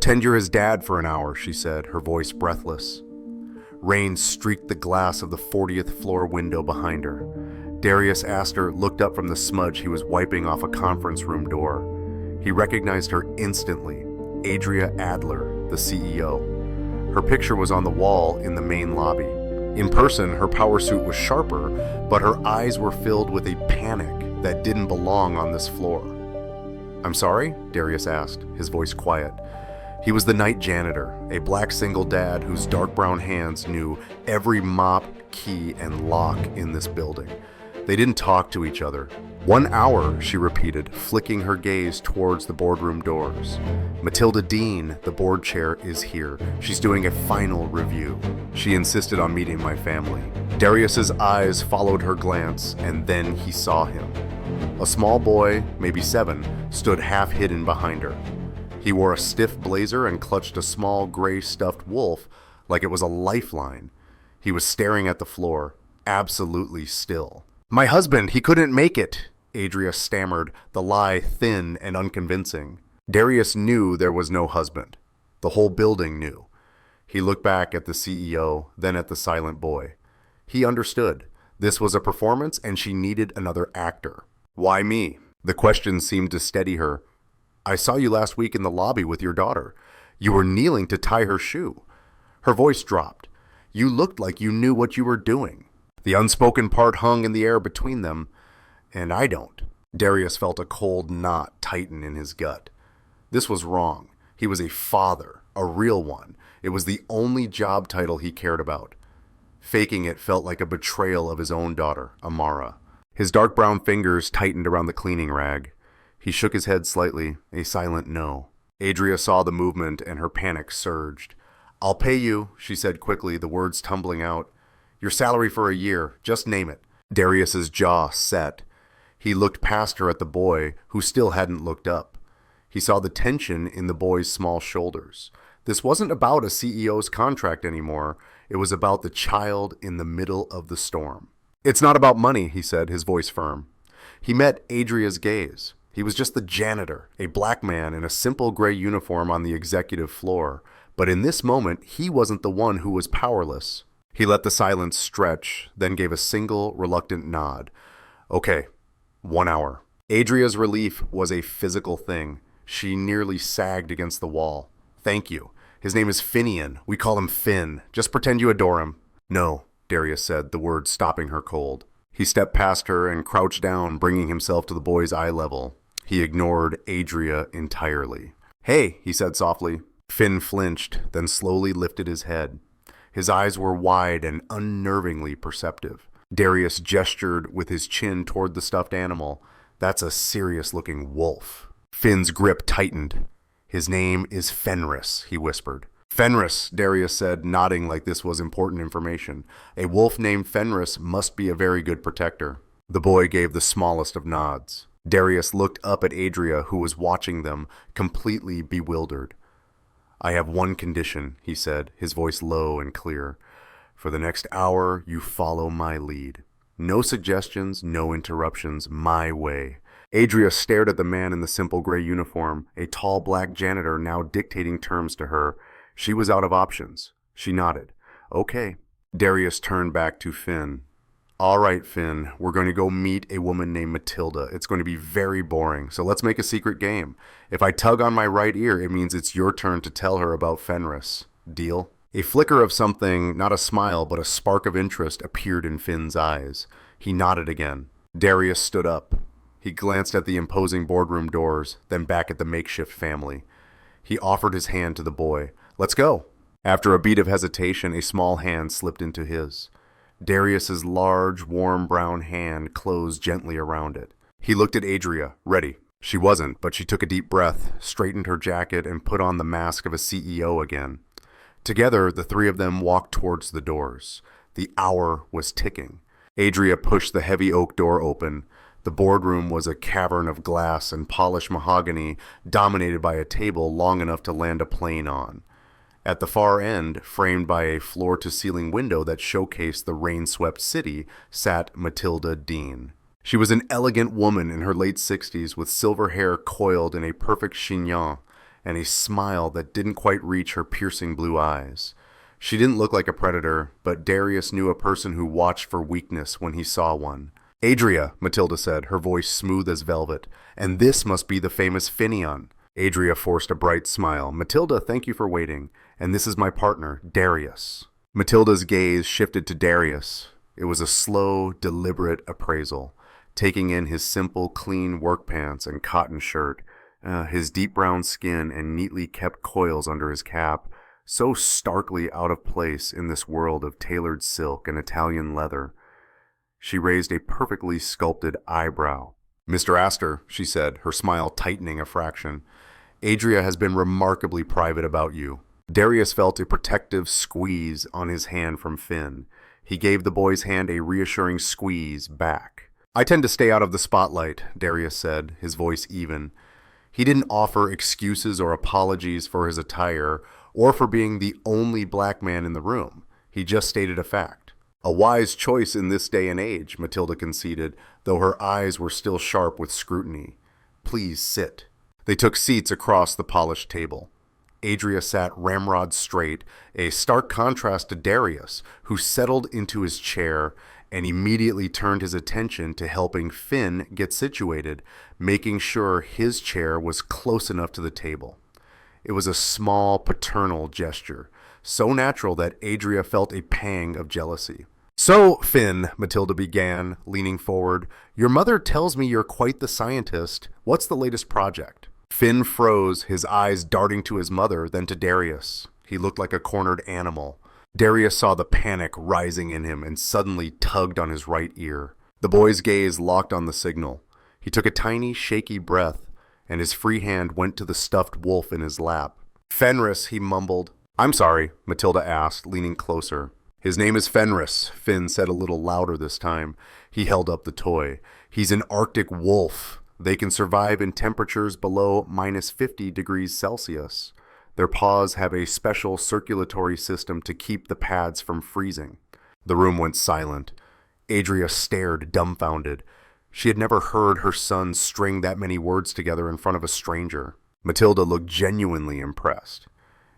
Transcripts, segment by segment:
Pretend you're his dad for an hour, she said, her voice breathless. Rain streaked the glass of the 40th floor window behind her. Darius Astor looked up from the smudge he was wiping off a conference room door. He recognized her instantly, Adria Adler, the CEO. Her picture was on the wall in the main lobby. In person, her power suit was sharper, but her eyes were filled with a panic that didn't belong on this floor. "I'm sorry?" Darius asked, his voice quiet. He was the night janitor, a black single dad whose dark brown hands knew every mop, key, and lock in this building. They didn't talk to each other. "1 hour," she repeated, flicking her gaze towards the boardroom doors. "Matilda Dean, the board chair, is here. She's doing a final review. She insisted on meeting my family." Darius's eyes followed her glance, and then he saw him. A small boy, maybe 7, stood half hidden behind her. He wore a stiff blazer and clutched a small gray stuffed wolf like it was a lifeline. He was staring at the floor, absolutely still. "My husband, he couldn't make it," Adria stammered, the lie thin and unconvincing. Darius knew there was no husband. The whole building knew. He looked back at the CEO, then at the silent boy. He understood. This was a performance and she needed another actor. "Why me?" The question seemed to steady her. "I saw you last week in the lobby with your daughter. You were kneeling to tie her shoe." Her voice dropped. "You looked like you knew what you were doing." The unspoken part hung in the air between them. "And I don't." Darius felt a cold knot tighten in his gut. This was wrong. He was a father, a real one. It was the only job title he cared about. Faking it felt like a betrayal of his own daughter, Amara. His dark brown fingers tightened around the cleaning rag. He shook his head slightly, a silent no. Adria saw the movement and her panic surged. "I'll pay you," she said quickly, the words tumbling out. "Your salary for a year. Just name it." Darius's jaw set. He looked past her at the boy, who still hadn't looked up. He saw the tension in the boy's small shoulders. This wasn't about a CEO's contract anymore. It was about the child in the middle of the storm. "It's not about money," he said, his voice firm. He met Adria's gaze. He was just the janitor, a black man in a simple gray uniform on the executive floor. But in this moment, he wasn't the one who was powerless. He let the silence stretch, then gave a single, reluctant nod. "Okay, 1 hour." Adria's relief was a physical thing. She nearly sagged against the wall. "Thank you. His name is Finian. We call him Finn. Just pretend you adore him." "No," Darius said, the words stopping her cold. He stepped past her and crouched down, bringing himself to the boy's eye level. He ignored Adria entirely. "Hey," he said softly. Finn flinched, then slowly lifted his head. His eyes were wide and unnervingly perceptive. Darius gestured with his chin toward the stuffed animal. "That's a serious-looking wolf." Finn's grip tightened. "His name is Fenris," he whispered. "Fenris," Darius said, nodding like this was important information. "A wolf named Fenris must be a very good protector." The boy gave the smallest of nods. Darius looked up at Adria, who was watching them, completely bewildered. "I have one condition," he said, his voice low and clear. "For the next hour, you follow my lead. No suggestions, no interruptions, my way." Adria stared at the man in the simple gray uniform, a tall black janitor now dictating terms to her. She was out of options. She nodded. "Okay." Darius turned back to Finn. "All right, Finn, we're going to go meet a woman named Matilda. It's going to be very boring, so let's make a secret game. If I tug on my right ear, it means it's your turn to tell her about Fenris. Deal?" A flicker of something, not a smile, but a spark of interest appeared in Finn's eyes. He nodded again. Darius stood up. He glanced at the imposing boardroom doors, then back at the makeshift family. He offered his hand to the boy. "Let's go." After a beat of hesitation, a small hand slipped into his. Darius's large, warm brown hand closed gently around it. He looked at Adria, ready. She wasn't, but she took a deep breath, straightened her jacket, and put on the mask of a CEO again. Together, the three of them walked towards the doors. The hour was ticking. Adria pushed the heavy oak door open. The boardroom was a cavern of glass and polished mahogany, dominated by a table long enough to land a plane on. At the far end, framed by a floor-to-ceiling window that showcased the rain-swept city, sat Matilda Dean. She was an elegant woman in her late 60s with silver hair coiled in a perfect chignon, and a smile that didn't quite reach her piercing blue eyes. She didn't look like a predator, but Darius knew a person who watched for weakness when he saw one. "Adria," Matilda said, her voice smooth as velvet, "and this must be the famous Finion." Adria forced a bright smile. "Matilda, thank you for waiting, and this is my partner, Darius." Matilda's gaze shifted to Darius. It was a slow, deliberate appraisal, taking in his simple, clean work pants and cotton shirt, his deep brown skin and neatly kept coils under his cap, so starkly out of place in this world of tailored silk and Italian leather. She raised a perfectly sculpted eyebrow. "Mr. Astor," she said, her smile tightening a fraction, "Adria has been remarkably private about you." Darius felt a protective squeeze on his hand from Finn. He gave the boy's hand a reassuring squeeze back. "I tend to stay out of the spotlight," Darius said, his voice even. He didn't offer excuses or apologies for his attire or for being the only black man in the room. He just stated a fact. "A wise choice in this day and age," Matilda conceded, though her eyes were still sharp with scrutiny. "Please sit." They took seats across the polished table. Adria sat ramrod straight, a stark contrast to Darius, who settled into his chair and immediately turned his attention to helping Finn get situated, making sure his chair was close enough to the table. It was a small, paternal gesture, so natural that Adria felt a pang of jealousy. "So, Finn," Matilda began, leaning forward, "your mother tells me you're quite the scientist. What's the latest project?" Finn froze, his eyes darting to his mother, then to Darius. He looked like a cornered animal. Darius saw the panic rising in him and suddenly tugged on his right ear. The boy's gaze locked on the signal. He took a tiny, shaky breath, and his free hand went to the stuffed wolf in his lap. "Fenris," he mumbled. "I'm sorry," Matilda asked, leaning closer. "His name is Fenris," Finn said a little louder this time. He held up the toy. "He's an Arctic wolf. They can survive in temperatures below -50 degrees Celsius. Their paws have a special circulatory system to keep the pads from freezing." The room went silent. Adria stared, dumbfounded. She had never heard her son string that many words together in front of a stranger. Matilda looked genuinely impressed.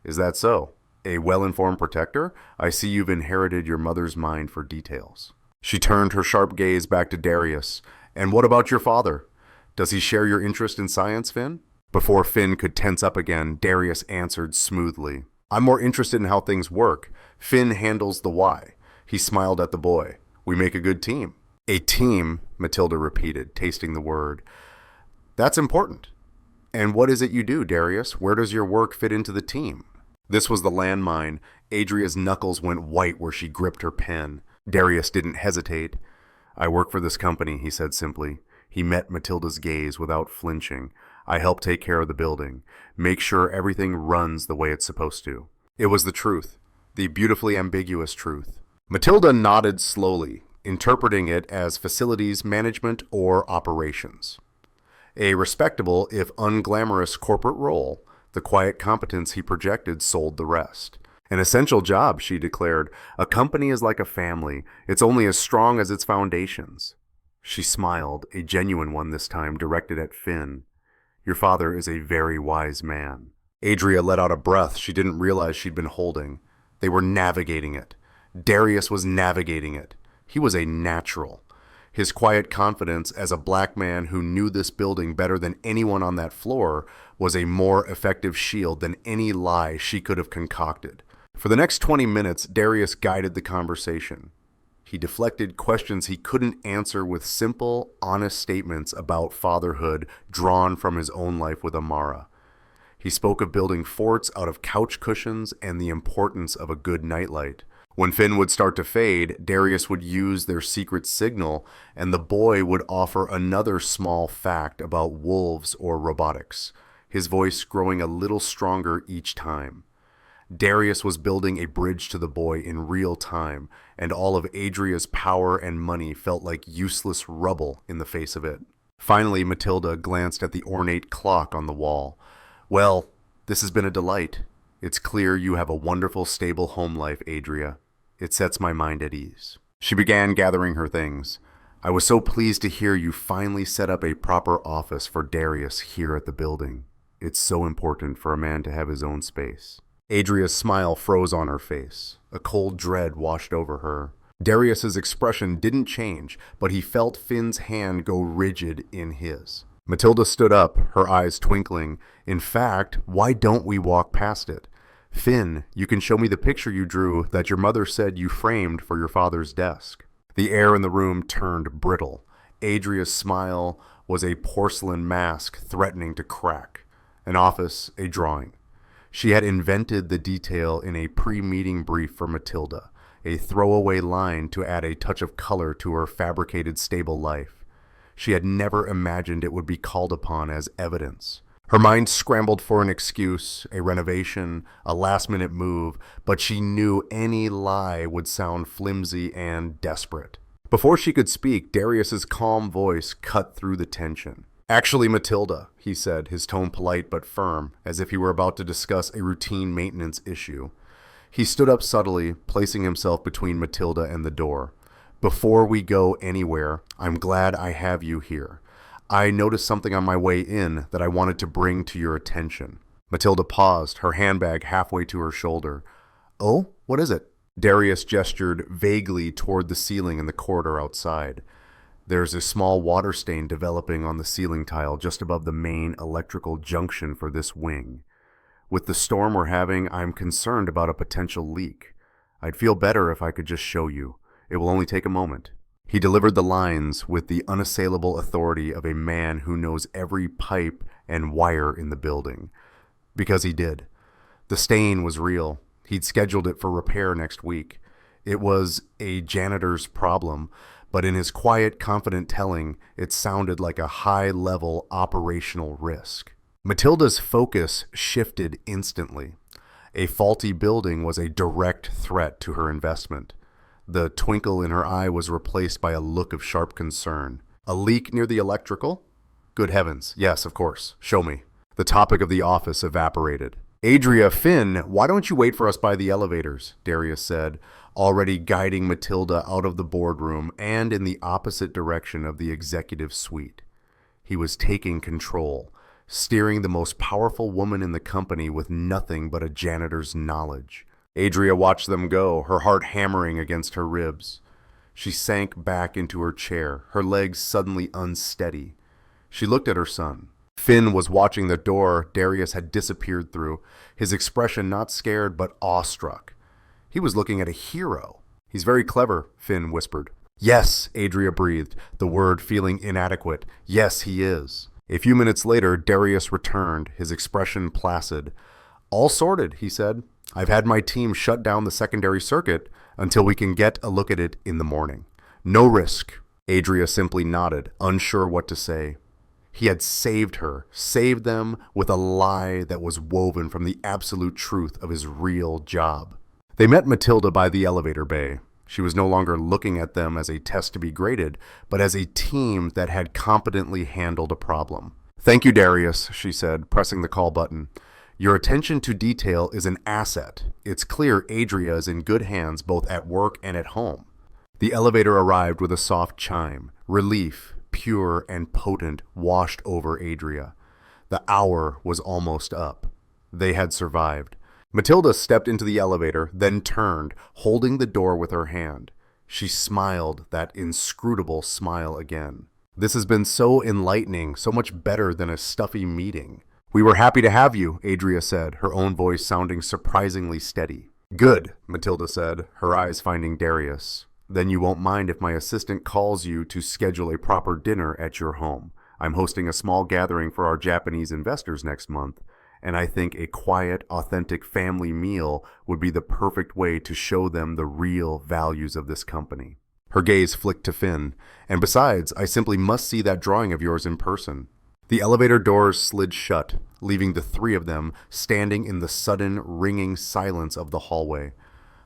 "Is that so? A well-informed protector? I see you've inherited your mother's mind for details." She turned her sharp gaze back to Darius. "And what about your father? Does he share your interest in science, Finn?" Before Finn could tense up again, Darius answered smoothly. "I'm more interested in how things work. Finn handles the why." He smiled at the boy. "We make a good team." "A team," Matilda repeated, tasting the word. "That's important. And what is it you do, Darius? Where does your work fit into the team?" This was the landmine. Adria's knuckles went white where she gripped her pen. Darius didn't hesitate. "I work for this company," he said simply. He met Matilda's gaze without flinching. "I help take care of the building, make sure everything runs the way it's supposed to." It was the truth, the beautifully ambiguous truth. Matilda nodded slowly, interpreting it as facilities management or operations. A respectable, if unglamorous, corporate role. The quiet competence he projected sold the rest. "An essential job," she declared. "A company is like a family. It's only as strong as its foundations." She smiled, a genuine one this time, directed at Finn. "Your father is a very wise man." Adria let out a breath she didn't realize she'd been holding. They were navigating it. Darius was navigating it. He was a natural. His quiet confidence as a black man who knew this building better than anyone on that floor was a more effective shield than any lie she could have concocted. For the next 20 minutes, Darius guided the conversation. He deflected questions he couldn't answer with simple, honest statements about fatherhood drawn from his own life with Amara. He spoke of building forts out of couch cushions and the importance of a good nightlight. When Finn would start to fade, Darius would use their secret signal, and the boy would offer another small fact about wolves or robotics, his voice growing a little stronger each time. Darius was building a bridge to the boy in real time, and all of Adria's power and money felt like useless rubble in the face of it. Finally, Matilda glanced at the ornate clock on the wall. "Well, this has been a delight. It's clear you have a wonderful, stable home life, Adria. It sets my mind at ease." She began gathering her things. "I was so pleased to hear you finally set up a proper office for Darius here at the building." It's so important for a man to have his own space. Adria's smile froze on her face. A cold dread washed over her. Darius's expression didn't change, but he felt Finn's hand go rigid in his. Matilda stood up, her eyes twinkling. In fact, why don't we walk past it? Finn, you can show me the picture you drew that your mother said you framed for your father's desk. The air in the room turned brittle. Adria's smile was a porcelain mask threatening to crack. An office, a drawing. She had invented the detail in a pre-meeting brief for Matilda, a throwaway line to add a touch of color to her fabricated stable life. She had never imagined it would be called upon as evidence. Her mind scrambled for an excuse, a renovation, a last-minute move, but she knew any lie would sound flimsy and desperate. Before she could speak, Darius's calm voice cut through the tension. "Actually, Matilda," he said, his tone polite but firm, as if he were about to discuss a routine maintenance issue. He stood up subtly, placing himself between Matilda and the door. "Before we go anywhere, I'm glad I have you here. I noticed something on my way in that I wanted to bring to your attention." Matilda paused, her handbag halfway to her shoulder. "Oh, what is it?" Darius gestured vaguely toward the ceiling in the corridor outside. "There's a small water stain developing on the ceiling tile just above the main electrical junction for this wing. With the storm we're having, I'm concerned about a potential leak. I'd feel better if I could just show you. It will only take a moment." He delivered the lines with the unassailable authority of a man who knows every pipe and wire in the building. Because he did. The stain was real. He'd scheduled it for repair next week. It was a janitor's problem, but in his quiet, confident telling, it sounded like a high-level operational risk. Matilda's focus shifted instantly. A faulty building was a direct threat to her investment. The twinkle in her eye was replaced by a look of sharp concern. "A leak near the electrical? Good heavens, yes, of course. Show me." The topic of the office evaporated. "Adria, Finn, why don't you wait for us by the elevators?" Darius said, already guiding Matilda out of the boardroom and in the opposite direction of the executive suite. He was taking control, steering the most powerful woman in the company with nothing but a janitor's knowledge. Adria watched them go, her heart hammering against her ribs. She sank back into her chair, her legs suddenly unsteady. She looked at her son. Finn was watching the door Darius had disappeared through, his expression not scared but awestruck. He was looking at a hero. "He's very clever," Finn whispered. "Yes," Adria breathed, the word feeling inadequate. "Yes, he is." A few minutes later, Darius returned, his expression placid. "All sorted," he said. "I've had my team shut down the secondary circuit until we can get a look at it in the morning. No risk." Adria simply nodded, unsure what to say. He had saved her, saved them with a lie that was woven from the absolute truth of his real job. They met Matilda by the elevator bay. She was no longer looking at them as a test to be graded, but as a team that had competently handled a problem. "Thank you, Darius," she said, pressing the call button. "Your attention to detail is an asset. It's clear Adria is in good hands both at work and at home." The elevator arrived with a soft chime. Relief, pure and potent, washed over Adria. The hour was almost up. They had survived. Matilda stepped into the elevator, then turned, holding the door with her hand. She smiled, that inscrutable smile again. "This has been so enlightening, so much better than a stuffy meeting." "We were happy to have you," Adria said, her own voice sounding surprisingly steady. "Good," Matilda said, her eyes finding Darius. "Then you won't mind if my assistant calls you to schedule a proper dinner at your home. I'm hosting a small gathering for our Japanese investors next month, and I think a quiet, authentic family meal would be the perfect way to show them the real values of this company." Her gaze flicked to Finn. "And besides, I simply must see that drawing of yours in person." The elevator doors slid shut, leaving the three of them standing in the sudden, ringing silence of the hallway.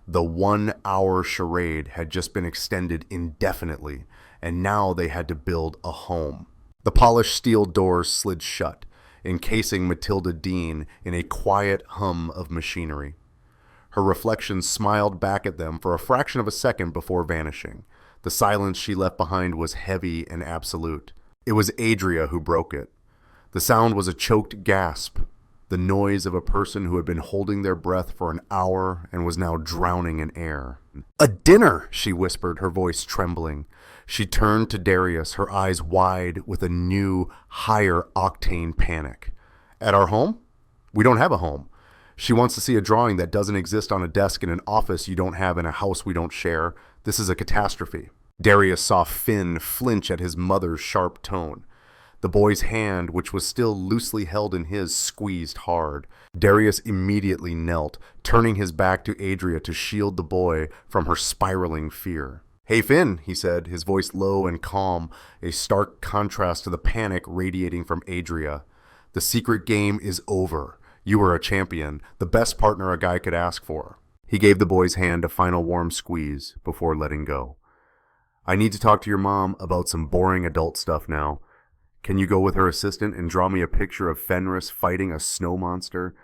The 1-hour charade had just been extended indefinitely, and now they had to build a home. The polished steel doors slid shut, encasing Matilda Dean in a quiet hum of machinery. Her reflection smiled back at them for a fraction of a second before vanishing. The silence she left behind was heavy and absolute. It was Adria who broke it. The sound was a choked gasp, the noise of a person who had been holding their breath for an hour and was now drowning in air. "A dinner," she whispered, her voice trembling. She turned to Darius, her eyes wide with a new, higher-octane panic. "At our home? We don't have a home. She wants to see a drawing that doesn't exist on a desk in an office you don't have in a house we don't share. This is a catastrophe." Darius saw Finn flinch at his mother's sharp tone. The boy's hand, which was still loosely held in his, squeezed hard. Darius immediately knelt, turning his back to Adria to shield the boy from her spiraling fear. "Hey, Finn," he said, his voice low and calm, a stark contrast to the panic radiating from Adria. "The secret game is over. You are a champion, the best partner a guy could ask for." He gave the boy's hand a final warm squeeze before letting go. "I need to talk to your mom about some boring adult stuff now. Can you go with her assistant and draw me a picture of Fenris fighting a snow monster?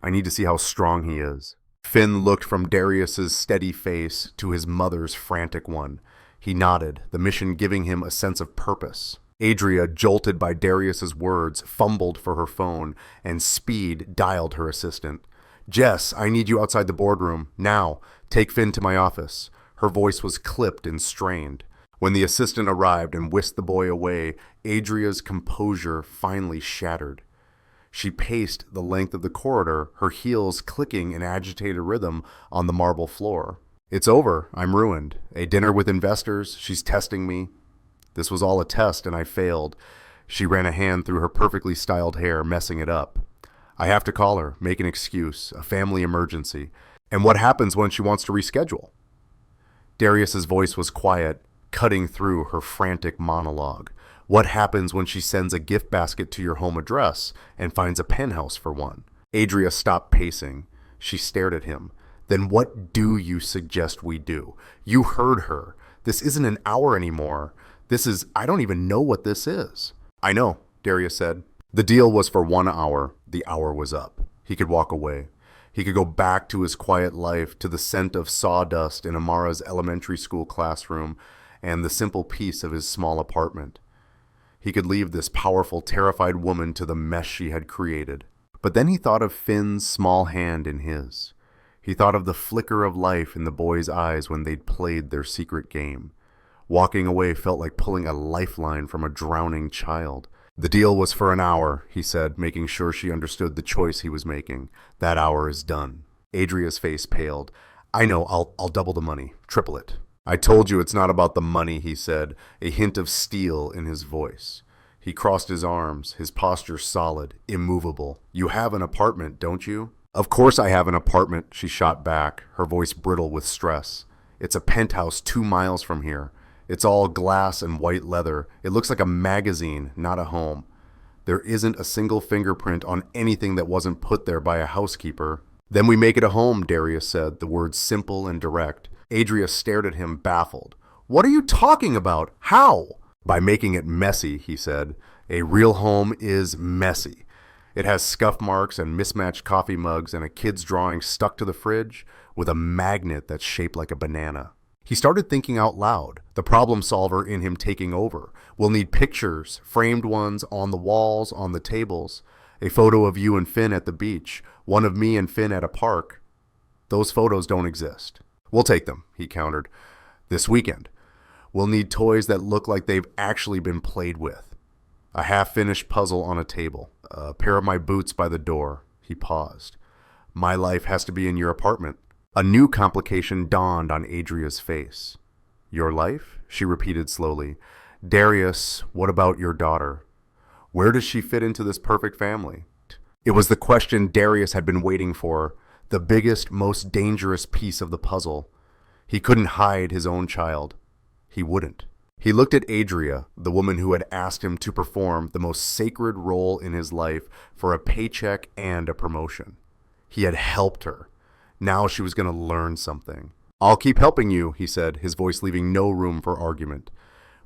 I need to see how strong he is." Finn looked from Darius's steady face to his mother's frantic one. He nodded, the mission giving him a sense of purpose. Adria, jolted by Darius's words, fumbled for her phone, and Speed dialed her assistant. "Jess, I need you outside the boardroom. Now, take Finn to my office." Her voice was clipped and strained. When the assistant arrived and whisked the boy away, Adria's composure finally shattered. She paced the length of the corridor, her heels clicking in agitated rhythm on the marble floor. "It's over. I'm ruined. A dinner with investors. She's testing me. This was all a test, and I failed." She ran a hand through her perfectly styled hair, messing it up. "I have to call her, make an excuse, a family emergency. And what happens when she wants to reschedule?" Darius's voice was quiet, cutting through her frantic monologue. "What happens when she sends a gift basket to your home address and finds a penthouse for one?" Adria stopped pacing. She stared at him. "Then what do you suggest we do? You heard her. This isn't an hour anymore. I don't even know what this is." "I know," Darius said. The deal was for 1 hour. The hour was up. He could walk away. He could go back to his quiet life, to the scent of sawdust in Amara's elementary school classroom and the simple peace of his small apartment. He could leave this powerful, terrified woman to the mess she had created. But then he thought of Finn's small hand in his. He thought of the flicker of life in the boy's eyes when they'd played their secret game. Walking away felt like pulling a lifeline from a drowning child. "The deal was for an hour," he said, making sure she understood the choice he was making. "That hour is done." Adria's face paled. "I know, I'll double the money, triple it." "I told you it's not about the money," he said, a hint of steel in his voice. He crossed his arms, his posture solid, immovable. "You have an apartment, don't you?" "Of course I have an apartment," she shot back, her voice brittle with stress. "It's a penthouse 2 miles from here. It's all glass and white leather. It looks like a magazine, not a home. There isn't a single fingerprint on anything that wasn't put there by a housekeeper." "Then we make it a home," Darius said, the words simple and direct. Adria stared at him, baffled. "What are you talking about? How?" "By making it messy," he said. "A real home is messy. It has scuff marks and mismatched coffee mugs and a kid's drawing stuck to the fridge with a magnet that's shaped like a banana." He started thinking out loud, the problem solver in him taking over. "We'll need pictures, framed ones, on the walls, on the tables. A photo of you and Finn at the beach, one of me and Finn at a park. Those photos don't exist." "We'll take them," he countered. "This weekend. We'll need toys that look like they've actually been played with. A half-finished puzzle on a table. A pair of my boots by the door." He paused. "My life has to be in your apartment." A new complication dawned on Adria's face. "Your life?" she repeated slowly. "Darius, what about your daughter? Where does she fit into this perfect family?" It was the question Darius had been waiting for, the biggest, most dangerous piece of the puzzle. He couldn't hide his own child. He wouldn't. He looked at Adria, the woman who had asked him to perform the most sacred role in his life for a paycheck and a promotion. He had helped her. Now she was going to learn something. "I'll keep helping you," he said, his voice leaving no room for argument.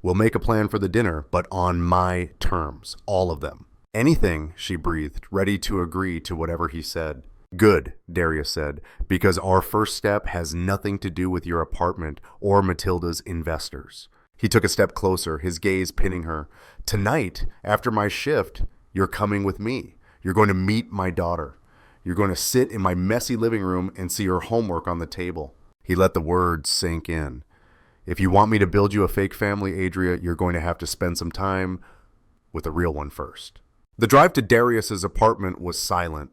"We'll make a plan for the dinner, but on my terms, all of them." "Anything," she breathed, ready to agree to whatever he said. "Good," Darius said, "because our first step has nothing to do with your apartment or Matilda's investors." He took a step closer, his gaze pinning her. "Tonight, after my shift, You're coming with me. You're going to meet my daughter. You're going to sit in my messy living room and see her homework on the table." He let the words sink in. "If you want me to build you a fake family, Adria, you're going to have to spend some time with a real one first." The drive to Darius's apartment was silent.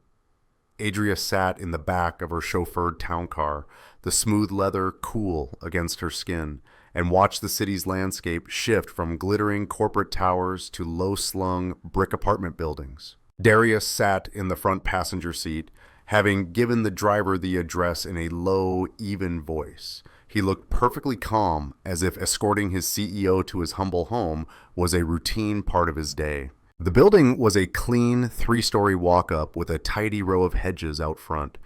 Adria sat in the back of her chauffeured town car, the smooth leather cool against her skin, and watched the city's landscape shift from glittering corporate towers to low-slung brick apartment buildings. Darius sat in the front passenger seat, having given the driver the address in a low, even voice. He looked perfectly calm, as if escorting his CEO to his humble home was a routine part of his day. The building was a clean, 3-story walk-up with a tidy row of hedges out front.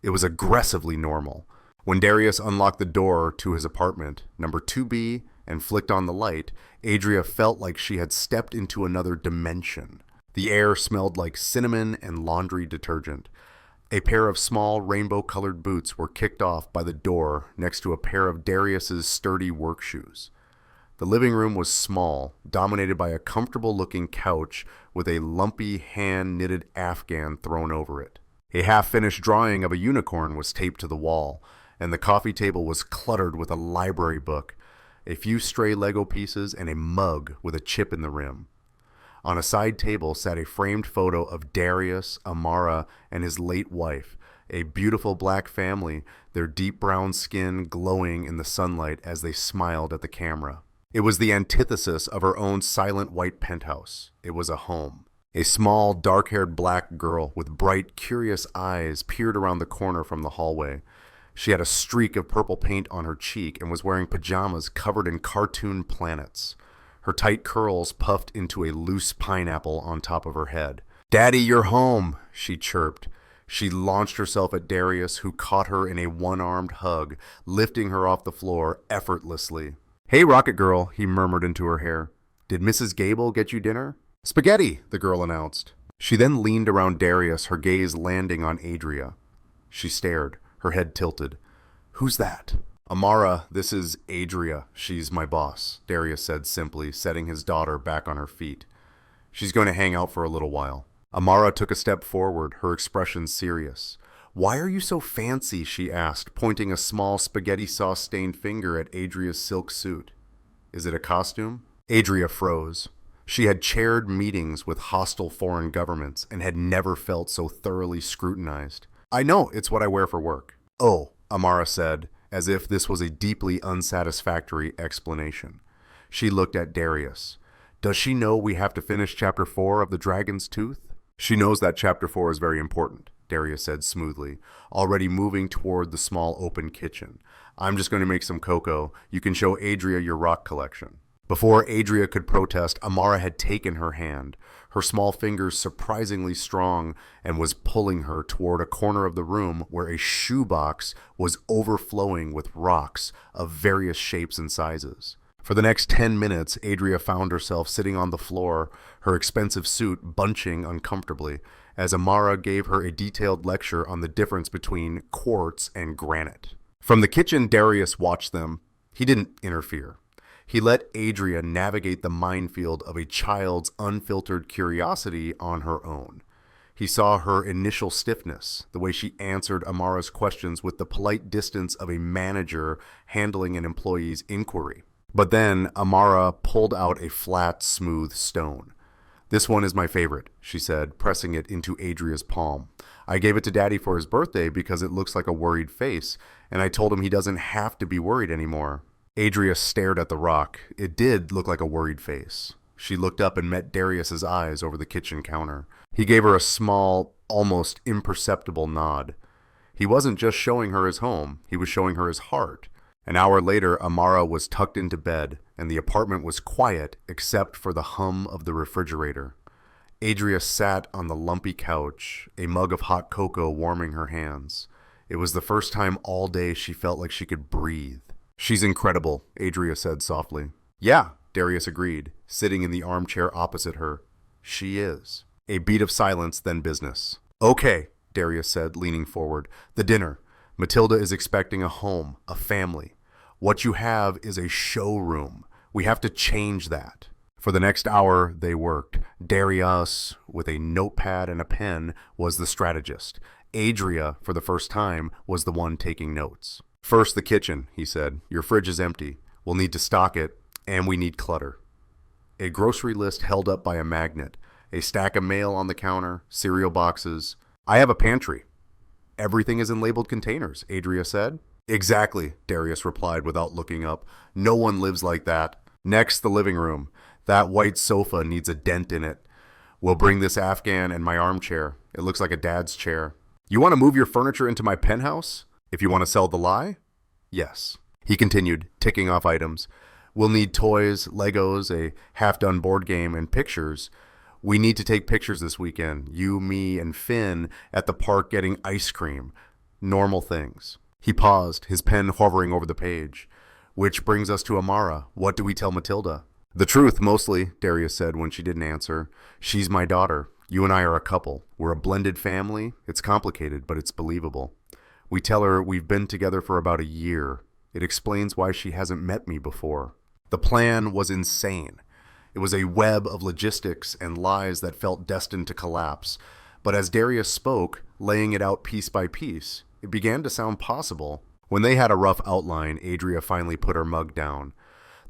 It was aggressively normal. When Darius unlocked the door to his apartment, number 2B, and flicked on the light, Adria felt like she had stepped into another dimension. The air smelled like cinnamon and laundry detergent. A pair of small rainbow-colored boots were kicked off by the door next to a pair of Darius's sturdy work shoes. The living room was small, dominated by a comfortable-looking couch with a lumpy hand-knitted afghan thrown over it. A half-finished drawing of a unicorn was taped to the wall, and the coffee table was cluttered with a library book, a few stray Lego pieces, and a mug with a chip in the rim. On a side table sat a framed photo of Darius, Amara, and his late wife, a beautiful black family, their deep brown skin glowing in the sunlight as they smiled at the camera. It was the antithesis of her own silent white penthouse. It was a home. A small, dark-haired black girl with bright, curious eyes peered around the corner from the hallway. She had a streak of purple paint on her cheek and was wearing pajamas covered in cartoon planets. Her tight curls puffed into a loose pineapple on top of her head. "Daddy, you're home," she chirped. She launched herself at Darius, who caught her in a one-armed hug, lifting her off the floor effortlessly. "Hey, Rocket Girl," he murmured into her hair. "Did Mrs. Gable get you dinner?" "Spaghetti," the girl announced. She then leaned around Darius, her gaze landing on Adria. She stared, her head tilted. "Who's that?" "Amara, this is Adria. She's my boss," Darius said simply, setting his daughter back on her feet. "She's going to hang out for a little while." Amara took a step forward, her expression serious. "Why are you so fancy?" she asked, pointing a small spaghetti sauce-stained finger at Adria's silk suit. "Is it a costume?" Adria froze. She had chaired meetings with hostile foreign governments and had never felt so thoroughly scrutinized. "I know, it's what I wear for work." "Oh," Amara said, as if this was a deeply unsatisfactory explanation. She looked at Darius. "Does she know we have to finish Chapter 4 of The Dragon's Tooth?" "She knows that Chapter 4 is very important," Darius said smoothly, already moving toward the small open kitchen. "I'm just going to make some cocoa. You can show Adria your rock collection." Before Adria could protest, Amara had taken her hand, her small fingers surprisingly strong, and was pulling her toward a corner of the room where a shoebox was overflowing with rocks of various shapes and sizes. For the next 10 minutes, Adria found herself sitting on the floor, her expensive suit bunching uncomfortably, as Amara gave her a detailed lecture on the difference between quartz and granite. From the kitchen, Darius watched them. He didn't interfere. He let Adria navigate the minefield of a child's unfiltered curiosity on her own. He saw her initial stiffness, the way she answered Amara's questions with the polite distance of a manager handling an employee's inquiry. But then Amara pulled out a flat, smooth stone. "This one is my favorite," she said, pressing it into Adria's palm. "I gave it to Daddy for his birthday because it looks like a worried face, and I told him he doesn't have to be worried anymore." Adria stared at the rock. It did look like a worried face. She looked up and met Darius's eyes over the kitchen counter. He gave her a small, almost imperceptible nod. He wasn't just showing her his home, he was showing her his heart. An hour later, Amara was tucked into bed, and the apartment was quiet except for the hum of the refrigerator. Adria sat on the lumpy couch, a mug of hot cocoa warming her hands. It was the first time all day she felt like she could breathe. "She's incredible," Adria said softly. "Yeah," Darius agreed, sitting in the armchair opposite her. "She is." A beat of silence, then business. "Okay," Darius said, leaning forward. "The dinner. Matilda is expecting a home, a family. What you have is a showroom. We have to change that." For the next hour, they worked. Darius, with a notepad and a pen, was the strategist. Adria, for the first time, was the one taking notes. "First, the kitchen," he said. "Your fridge is empty. We'll need to stock it, and we need clutter." A grocery list held up by a magnet. A stack of mail on the counter, cereal boxes. "I have a pantry." "Everything is in labeled containers," Adria said. "Exactly," Darius replied without looking up. "No one lives like that." "Next, the living room. That white sofa needs a dent in it. We'll bring this Afghan and my armchair. It looks like a dad's chair." "You want to move your furniture into my penthouse? If you want to sell the lie?" "Yes." He continued, ticking off items. "We'll need toys, Legos, a half-done board game, and pictures. We need to take pictures this weekend. You, me, and Finn at the park getting ice cream. Normal things." He paused, his pen hovering over the page. "Which brings us to Amara. What do we tell Matilda?" "The truth, mostly," Darius said when she didn't answer. "She's my daughter. You and I are a couple. We're a blended family. It's complicated, but it's believable. We tell her we've been together for about a year. It explains why she hasn't met me before." The plan was insane. It was a web of logistics and lies that felt destined to collapse. But as Darius spoke, laying it out piece by piece, it began to sound possible. When they had a rough outline, Adria finally put her mug down.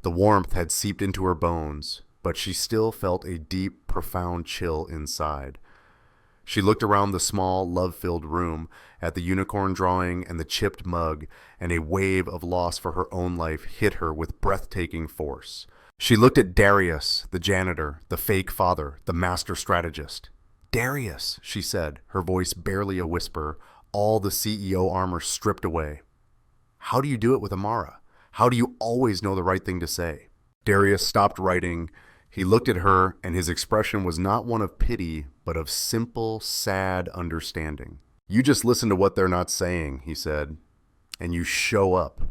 The warmth had seeped into her bones, but she still felt a deep, profound chill inside. She looked around the small, love-filled room, at the unicorn drawing and the chipped mug, and a wave of loss for her own life hit her with breathtaking force. She looked at Darius, the janitor, the fake father, the master strategist. "Darius," she said, her voice barely a whisper, all the CEO armor stripped away. "How do you do it with Amara? How do you always know the right thing to say?" Darius stopped writing. He looked at her, and his expression was not one of pity, but of simple, sad understanding. "You just listen to what they're not saying," he said, "and you show up.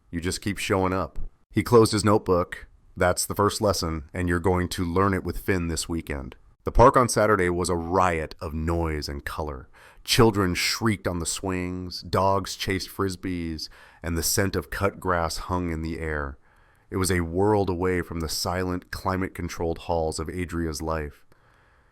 You just keep showing up." He closed his notebook. "That's the first lesson, and you're going to learn it with Finn this weekend." The park on Saturday was a riot of noise and color. Children shrieked on the swings, dogs chased frisbees, and the scent of cut grass hung in the air. It was a world away from the silent, climate-controlled halls of Adria's life.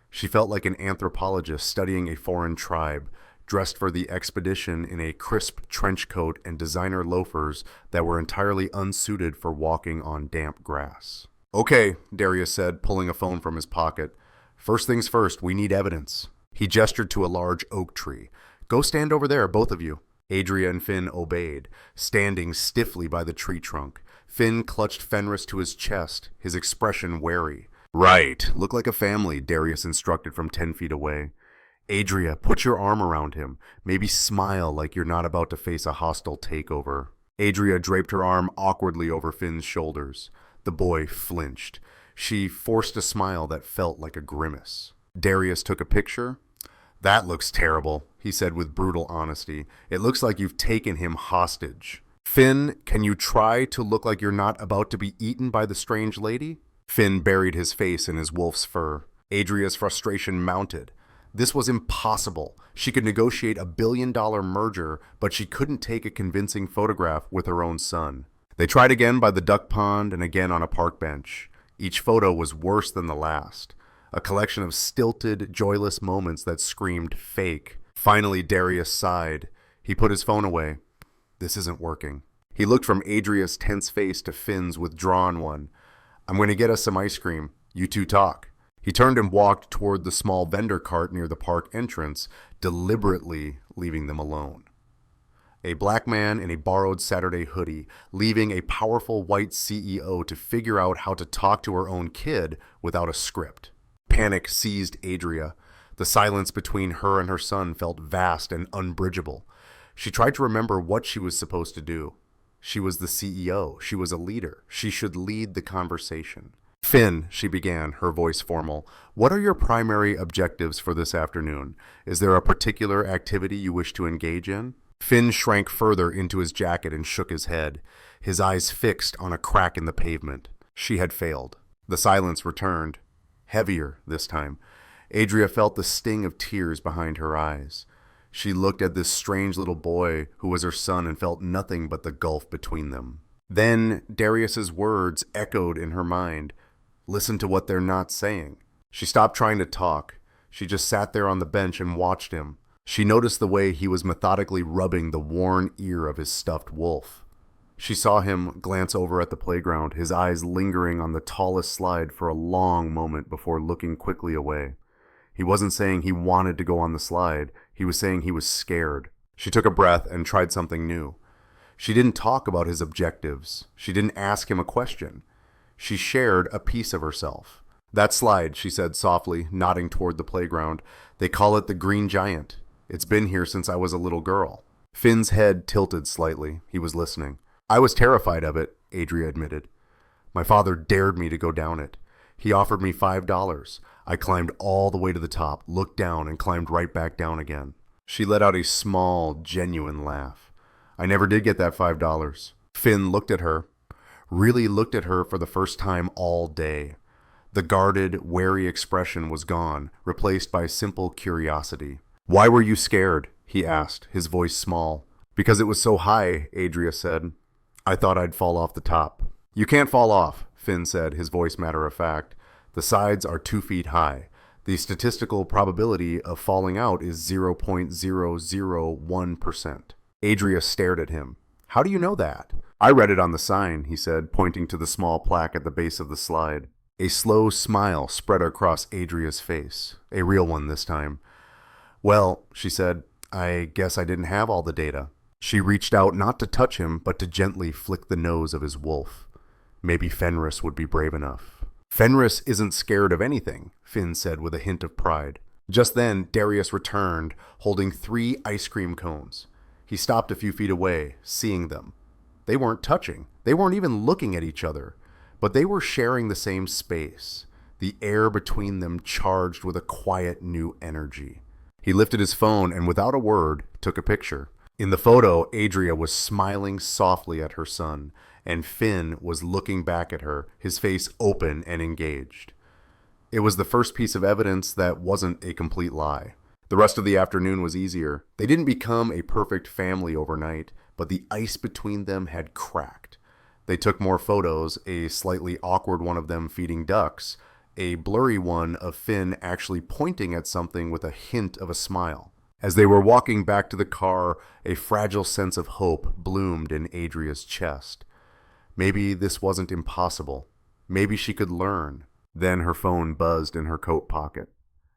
She felt like an anthropologist studying a foreign tribe, dressed for the expedition in a crisp trench coat and designer loafers that were entirely unsuited for walking on damp grass. "Okay," Darius said, pulling a phone from his pocket. "First things first, we need evidence." He gestured to a large oak tree. "Go stand over there, both of you." Adria and Finn obeyed, standing stiffly by the tree trunk. Finn clutched Fenris to his chest, his expression wary. "Right, look like a family," Darius instructed from 10 feet away. "Adria, put your arm around him. Maybe smile like you're not about to face a hostile takeover." Adria draped her arm awkwardly over Finn's shoulders. The boy flinched. She forced a smile that felt like a grimace. Darius took a picture. "That looks terrible," he said with brutal honesty. "It looks like you've taken him hostage." "Finn, can you try to look like you're not about to be eaten by the strange lady?" Finn buried his face in his wolf's fur. Adria's frustration mounted. This was impossible. She could negotiate a billion-dollar merger, but she couldn't take a convincing photograph with her own son. They tried again by the duck pond and again on a park bench. Each photo was worse than the last. A collection of stilted, joyless moments that screamed fake. Finally, Darius sighed. He put his phone away. "This isn't working." He looked from Adria's tense face to Finn's withdrawn one. "I'm going to get us some ice cream. You two talk." He turned and walked toward the small vendor cart near the park entrance, deliberately leaving them alone. A black man in a borrowed Saturday hoodie, leaving a powerful white CEO to figure out how to talk to her own kid without a script. Panic seized Adria. The silence between her and her son felt vast and unbridgeable. She tried to remember what she was supposed to do. She was the CEO. She was a leader. She should lead the conversation. "Finn," she began, her voice formal, "what are your primary objectives for this afternoon? Is there a particular activity you wish to engage in?" Finn shrank further into his jacket and shook his head, his eyes fixed on a crack in the pavement. She had failed. The silence returned. Heavier this time. Adria felt the sting of tears behind her eyes. She looked at this strange little boy who was her son and felt nothing but the gulf between them. Then Darius's words echoed in her mind. Listen to what they're not saying. She stopped trying to talk. She just sat there on the bench and watched him. She noticed the way he was methodically rubbing the worn ear of his stuffed wolf. She saw him glance over at the playground, his eyes lingering on the tallest slide for a long moment before looking quickly away. He wasn't saying he wanted to go on the slide. He was saying he was scared. She took a breath and tried something new. She didn't talk about his objectives. She didn't ask him a question. She shared a piece of herself. That slide, she said softly, nodding toward the playground. They call it the Green Giant. It's been here since I was a little girl. Finn's head tilted slightly. He was listening. I was terrified of it, Adria admitted. My father dared me to go down it. He offered me $5. I climbed all the way to the top, looked down, and climbed right back down again. She let out a small, genuine laugh. I never did get that $5. Finn looked at her, really looked at her for the first time all day. The guarded, wary expression was gone, replaced by simple curiosity. Why were you scared? He asked, his voice small. Because it was so high, Adria said. I thought I'd fall off the top. You can't fall off, Finn said, his voice matter-of-fact. The sides are 2 feet high. The statistical probability of falling out is 0.001%. Adria stared at him. How do you know that? I read it on the sign, he said, pointing to the small plaque at the base of the slide. A slow smile spread across Adria's face, a real one this time. Well, she said, I guess I didn't have all the data. She reached out not to touch him, but to gently flick the nose of his wolf. Maybe Fenris would be brave enough. Fenris isn't scared of anything, Finn said with a hint of pride. Just then, Darius returned, holding 3 ice cream cones. He stopped a few feet away, seeing them. They weren't touching. They weren't even looking at each other. But they were sharing the same space, the air between them charged with a quiet new energy. He lifted his phone and without a word, took a picture. In the photo, Adria was smiling softly at her son, and Finn was looking back at her, his face open and engaged. It was the first piece of evidence that wasn't a complete lie. The rest of the afternoon was easier. They didn't become a perfect family overnight, but the ice between them had cracked. They took more photos, a slightly awkward one of them feeding ducks, a blurry one of Finn actually pointing at something with a hint of a smile. As they were walking back to the car, a fragile sense of hope bloomed in Adria's chest. Maybe this wasn't impossible. Maybe she could learn. Then her phone buzzed in her coat pocket.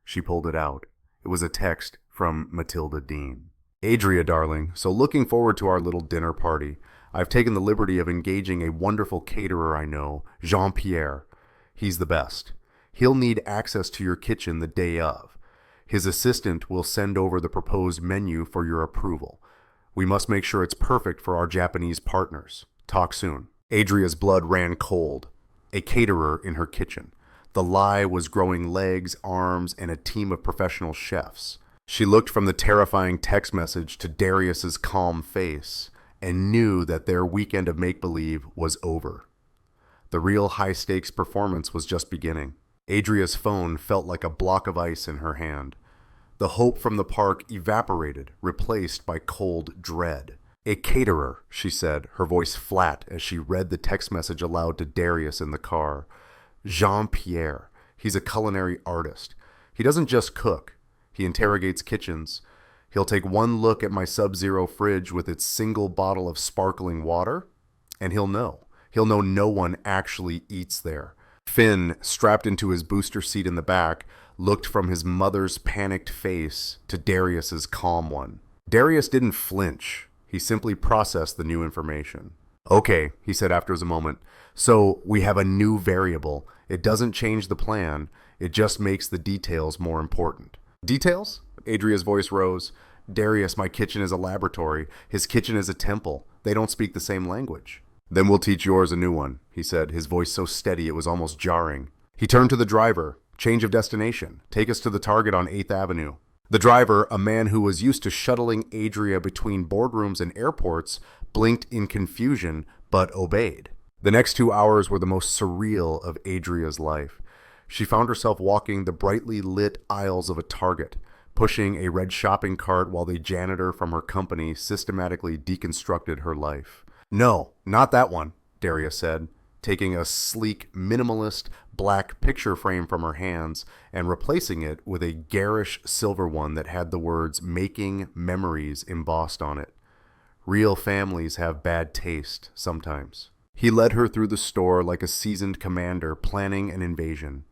She pulled it out. It was a text from Matilda Dean. Adria, darling, so looking forward to our little dinner party. I've taken the liberty of engaging a wonderful caterer I know, Jean-Pierre. He's the best. He'll need access to your kitchen the day of. His assistant will send over the proposed menu for your approval. We must make sure it's perfect for our Japanese partners. Talk soon. Adria's blood ran cold. A caterer in her kitchen. The lie was growing legs, arms, and a team of professional chefs. She looked from the terrifying text message to Darius's calm face and knew that their weekend of make-believe was over. The real high-stakes performance was just beginning. Adria's phone felt like a block of ice in her hand. The hope from the park evaporated, replaced by cold dread. A caterer, she said, her voice flat as she read the text message aloud to Darius in the car. Jean-Pierre. He's a culinary artist. He doesn't just cook. He interrogates kitchens. He'll take one look at my Sub-Zero fridge with its single bottle of sparkling water, and he'll know. He'll know no one actually eats there. Finn, strapped into his booster seat in the back, looked from his mother's panicked face to Darius's calm one. Darius didn't flinch. He simply processed the new information. Okay, he said after a moment. So we have a new variable. It doesn't change the plan. It just makes the details more important. Details? Adria's voice rose. Darius, my kitchen is a laboratory. His kitchen is a temple. They don't speak the same language. Then we'll teach yours a new one, he said, his voice so steady it was almost jarring. He turned to the driver. Change of destination. Take us to the target on 8th Avenue. The driver, a man who was used to shuttling Adria between boardrooms and airports, blinked in confusion, but obeyed. The next 2 hours were the most surreal of Adria's life. She found herself walking the brightly lit aisles of a Target, pushing a red shopping cart while the janitor from her company systematically deconstructed her life. No, not that one, Darius said. taking a sleek, minimalist black picture frame from her hands and replacing it with a garish silver one that had the words "Making Memories" embossed on it. Real families have bad taste sometimes. He led her through the store like a seasoned commander planning an invasion.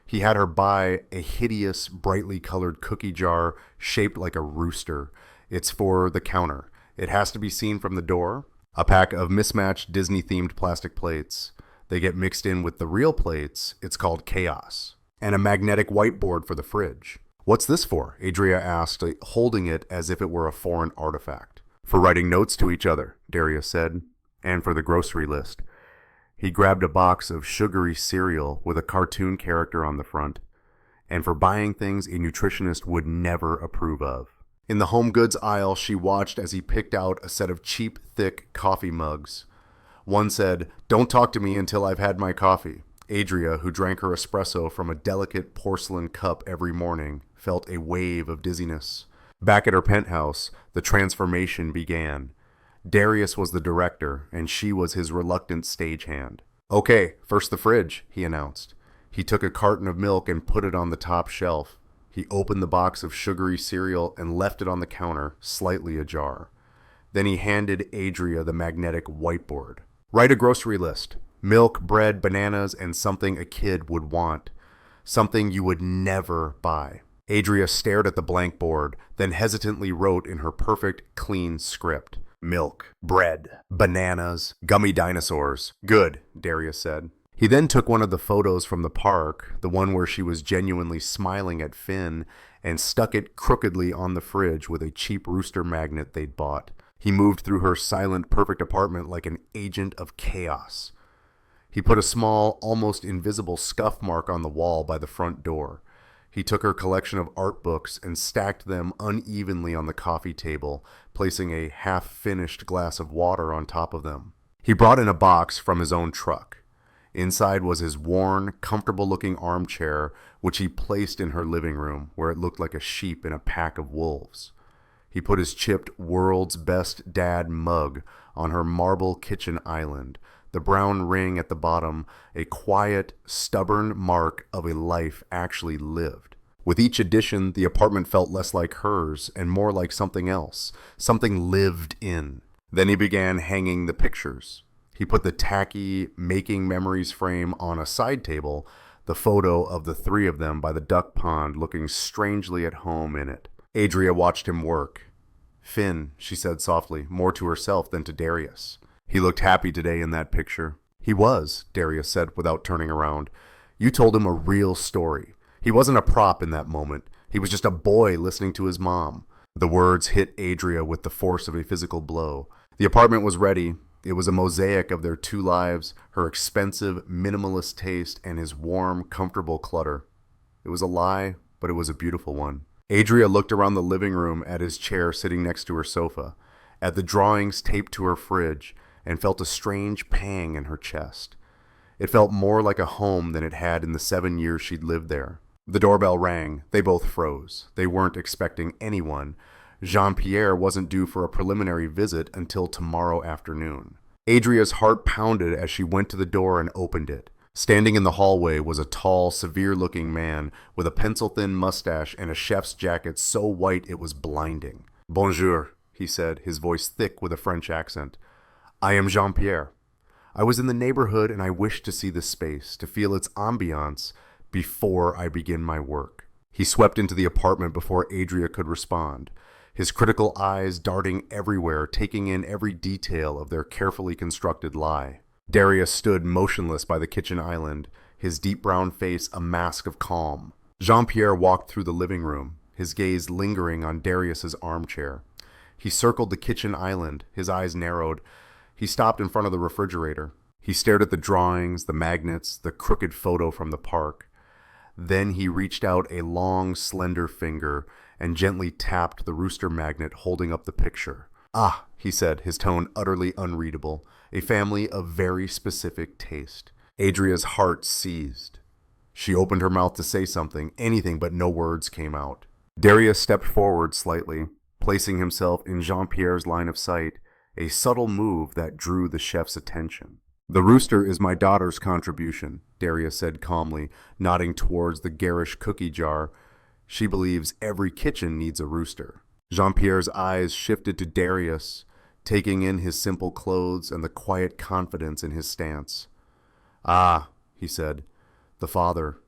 He had her buy a hideous, brightly colored cookie jar shaped like a rooster. It's for the counter. It has to be seen from the door. A pack of mismatched Disney-themed plastic plates. They get mixed in with the real plates. It's called chaos. And a magnetic whiteboard for the fridge. "What's this for?" Adria asked, holding it as if it were a foreign artifact. "For writing notes to each other," Darius said, "and for the grocery list." He grabbed a box of sugary cereal with a cartoon character on the front, and for buying things a nutritionist would never approve of. In the home goods aisle, she watched as he picked out a set of cheap, thick coffee mugs. One said, "Don't talk to me until I've had my coffee." Adria, who drank her espresso from a delicate porcelain cup every morning, felt a wave of dizziness. Back at her penthouse, the transformation began. Darius was the director, and she was his reluctant stagehand. "Okay, first the fridge," he announced. He took a carton of milk and put it on the top shelf. He opened the box of sugary cereal and left it on the counter, slightly ajar. Then he handed Adria the magnetic whiteboard. "Write a grocery list. Milk, bread, bananas, and something a kid would want. Something you would never buy." Adria stared at the blank board, then hesitantly wrote in her perfect, clean script. "Milk, bread, bananas, gummy dinosaurs." "Good," Darius said. He then took one of the photos from the park, the one where she was genuinely smiling at Finn, and stuck it crookedly on the fridge with a cheap rooster magnet they'd bought. He moved through her silent, perfect apartment like an agent of chaos. He put a small, almost invisible scuff mark on the wall by the front door. He took her collection of art books and stacked them unevenly on the coffee table, placing a half-finished glass of water on top of them. He brought in a box from his own truck. Inside was his worn, comfortable-looking armchair, which he placed in her living room, where it looked like a sheep in a pack of wolves. He put his chipped "World's Best Dad" mug on her marble kitchen island, the brown ring at the bottom, a quiet, stubborn mark of a life actually lived. With each addition, the apartment felt less like hers and more like something else, something lived in. Then he began hanging the pictures. He put the tacky "Making Memories" frame on a side table, the photo of the three of them by the duck pond looking strangely at home in it. Adria watched him work. "Finn," she said softly, more to herself than to Darius. "He looked happy today in that picture." "He was," Darius said without turning around. "You told him a real story. He wasn't a prop in that moment. He was just a boy listening to his mom." The words hit Adria with the force of a physical blow. The apartment was ready. It was a mosaic of their two lives, her expensive, minimalist taste, and his warm, comfortable clutter. It was a lie, but it was a beautiful one. Adria looked around the living room at his chair sitting next to her sofa, at the drawings taped to her fridge, and felt a strange pang in her chest. It felt more like a home than it had in the 7 years she'd lived there. The doorbell rang. They both froze. They weren't expecting anyone. Jean-Pierre wasn't due for a preliminary visit until tomorrow afternoon. Adria's heart pounded as she went to the door and opened it. Standing in the hallway was a tall, severe-looking man with a pencil-thin mustache and a chef's jacket so white it was blinding. "Bonjour," he said, his voice thick with a French accent. "I am Jean-Pierre. I was in the neighborhood and I wished to see the space, to feel its ambiance before I begin my work." He swept into the apartment before Adria could respond, his critical eyes darting everywhere, taking in every detail of their carefully constructed lie. Darius stood motionless by the kitchen island, his deep brown face a mask of calm. Jean-Pierre walked through the living room, his gaze lingering on Darius's armchair. He circled the kitchen island, his eyes narrowed. He stopped in front of the refrigerator. He stared at the drawings, the magnets, the crooked photo from the park. Then he reached out a long, slender finger and gently tapped the rooster magnet holding up the picture. "Ah," he said, his tone utterly unreadable, "a family of very specific taste." Adria's heart seized. She opened her mouth to say something, anything, but no words came out. Darius stepped forward slightly, placing himself in Jean-Pierre's line of sight, a subtle move that drew the chef's attention. The rooster is my daughter's contribution, Darius said calmly, nodding towards the garish cookie jar. She believes every kitchen needs a rooster. Jean-Pierre's eyes shifted to Darius, taking in his simple clothes and the quiet confidence in his stance. Ah, he said, the father.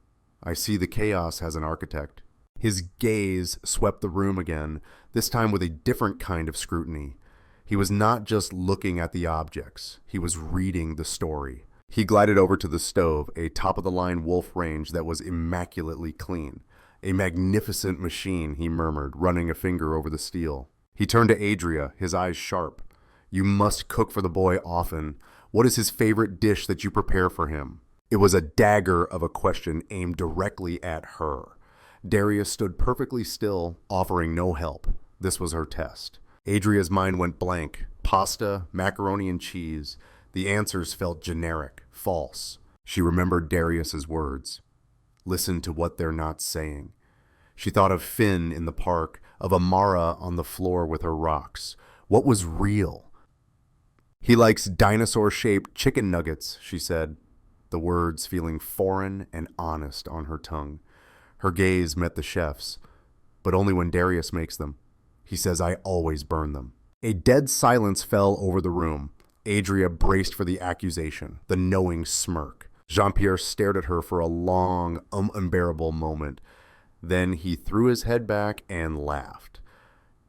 I see the chaos has an architect. His gaze swept the room again, this time with a different kind of scrutiny. He was not just looking at the objects, he was reading the story. He glided over to the stove, a top-of-the-line Wolf range that was immaculately clean. A magnificent machine, he murmured, running a finger over the steel. He turned to Adria, his eyes sharp. You must cook for the boy often. What is his favorite dish that you prepare for him? It was a dagger of a question aimed directly at her. Darius stood perfectly still, offering no help. This was her test. Adria's mind went blank. Pasta, macaroni and cheese. The answers felt generic, false. She remembered Darius's words. Listen to what they're not saying. She thought of Finn in the park, of Amara on the floor with her rocks. What was real? He likes dinosaur-shaped chicken nuggets, she said, the words feeling foreign and honest on her tongue. Her gaze met the chef's, but only when Darius makes them. He says I always burn them. A dead silence fell over the room. Adria braced for the accusation, the knowing smirk. Jean-Pierre stared at her for a long, unbearable moment. Then he threw his head back and laughed.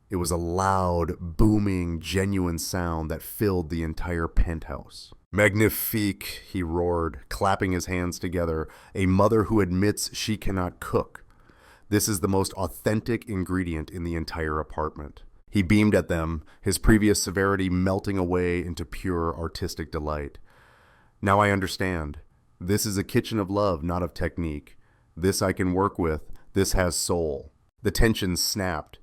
It was a loud, booming, genuine sound that filled the entire penthouse. Magnifique, he roared, clapping his hands together, a mother who admits she cannot cook. This is the most authentic ingredient in the entire apartment. He beamed at them, his previous severity melting away into pure artistic delight. Now I understand. This is a kitchen of love, not of technique. This I can work with. This has soul. The tension snapped.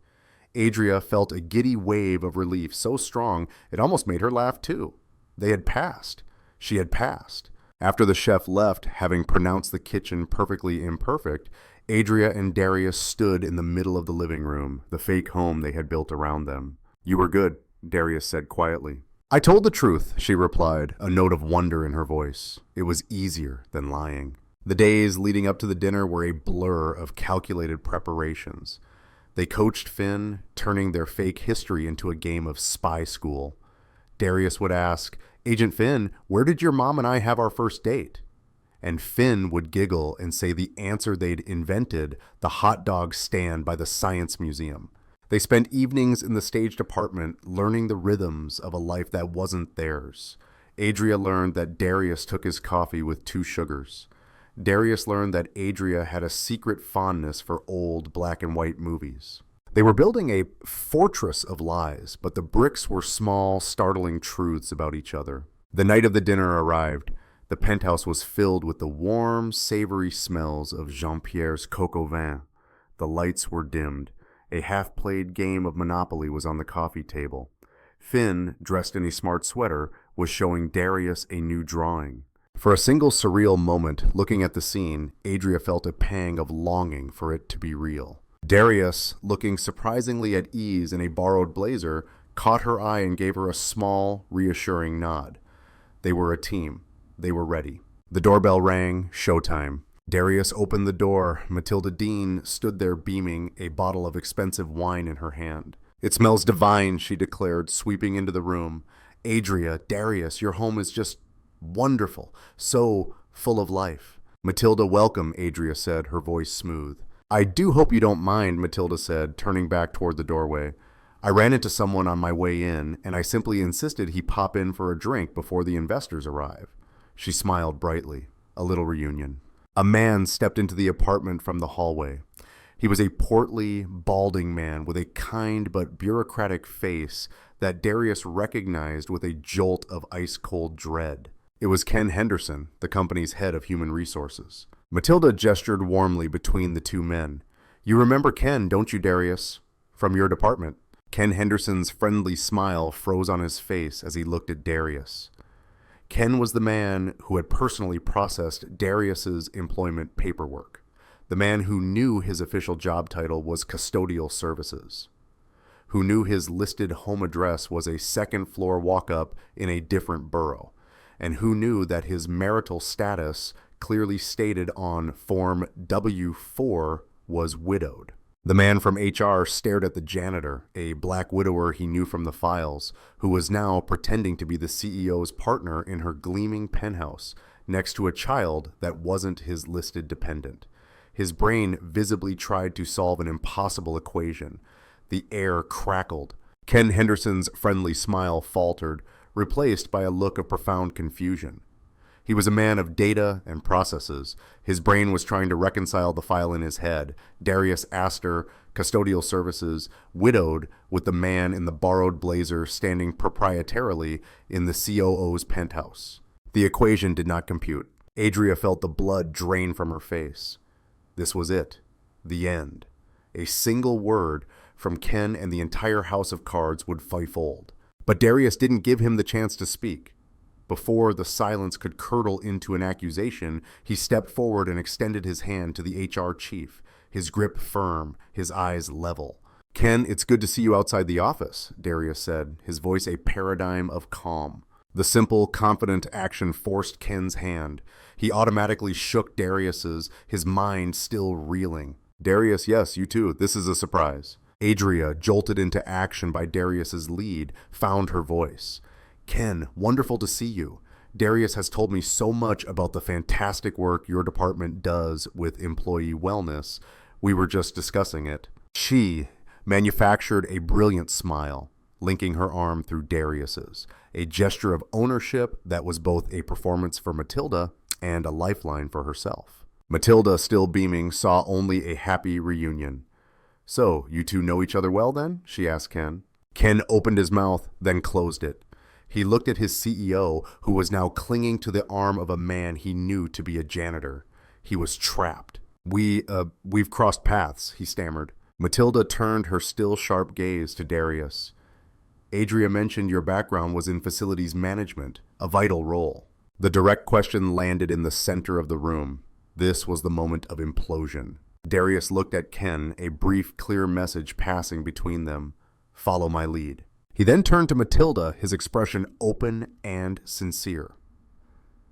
Adria felt a giddy wave of relief so strong it almost made her laugh too. They had passed. She had passed. After the chef left, having pronounced the kitchen perfectly imperfect, Adria and Darius stood in the middle of the living room, the fake home they had built around them. You were good, Darius said quietly. I told the truth, she replied, a note of wonder in her voice. It was easier than lying. The days leading up to the dinner were a blur of calculated preparations. They coached Finn, turning their fake history into a game of spy school. Darius would ask, Agent Finn, where did your mom and I have our first date? And Finn would giggle and say the answer they'd invented, the hot dog stand by the Science Museum. They spent evenings in the staged apartment learning the rhythms of a life that wasn't theirs. Adria learned that Darius took his coffee with 2 sugars. Darius learned that Adria had a secret fondness for old black and white movies. They were building a fortress of lies, but the bricks were small, startling truths about each other. The night of the dinner arrived. The penthouse was filled with the warm, savory smells of Jean-Pierre's coq au vin. The lights were dimmed. A half-played game of Monopoly was on the coffee table. Finn, dressed in a smart sweater, was showing Darius a new drawing. For a single surreal moment, looking at the scene, Adria felt a pang of longing for it to be real. Darius, looking surprisingly at ease in a borrowed blazer, caught her eye and gave her a small, reassuring nod. They were a team. They were ready. The doorbell rang. Showtime. Darius opened the door. Matilda Dean stood there beaming, a bottle of expensive wine in her hand. It smells divine, she declared, sweeping into the room. Adria, Darius, your home is just wonderful, so full of life. Matilda, welcome, Adria said, her voice smooth. I do hope you don't mind, Matilda said, turning back toward the doorway. I ran into someone on my way in, and I simply insisted he pop in for a drink before the investors arrive. She smiled brightly. A little reunion. A man stepped into the apartment from the hallway. He was a portly, balding man with a kind but bureaucratic face that Darius recognized with a jolt of ice-cold dread. It was Ken Henderson, the company's head of human resources. Matilda gestured warmly between the two men. You remember Ken, don't you, Darius? From your department. Ken Henderson's friendly smile froze on his face as he looked at Darius. Ken was the man who had personally processed Darius's employment paperwork. The man who knew his official job title was custodial services. Who knew his listed home address was a second-floor walk-up in a different borough. And who knew that his marital status, clearly stated on Form W-4, was widowed? The man from HR stared at the janitor, a black widower he knew from the files, who was now pretending to be the CEO's partner in her gleaming penthouse, next to a child that wasn't his listed dependent. His brain visibly tried to solve an impossible equation. The air crackled. Ken Henderson's friendly smile faltered, replaced by a look of profound confusion. He was a man of data and processes. His brain was trying to reconcile the file in his head. Darius Astor, custodial services, widowed, with the man in the borrowed blazer standing proprietarily in the COO's penthouse. The equation did not compute. Adria felt the blood drain from her face. This was it. The end. A single word from Ken and the entire house of cards would fivefold. But Darius didn't give him the chance to speak. Before the silence could curdle into an accusation, he stepped forward and extended his hand to the HR chief, his grip firm, his eyes level. "Ken, it's good to see you outside the office," Darius said, his voice a paradigm of calm. The simple, confident action forced Ken's hand. He automatically shook Darius's, his mind still reeling. "Darius, yes, you too. This is a surprise." Adria, jolted into action by Darius's lead, found her voice. "Ken, wonderful to see you. Darius has told me so much about the fantastic work your department does with employee wellness. We were just discussing it." She manufactured a brilliant smile, linking her arm through Darius's, a gesture of ownership that was both a performance for Matilda and a lifeline for herself. Matilda, still beaming, saw only a happy reunion. "So, you two know each other well then?" she asked Ken. Ken opened his mouth, then closed it. He looked at his CEO, who was now clinging to the arm of a man he knew to be a janitor. He was trapped. We've crossed paths," he stammered. Matilda turned her still sharp gaze to Darius. "Adria mentioned your background was in facilities management, a vital role." The direct question landed in the center of the room. This was the moment of implosion. Darius looked at Ken, a brief, clear message passing between them. "Follow my lead." He then turned to Matilda, his expression open and sincere.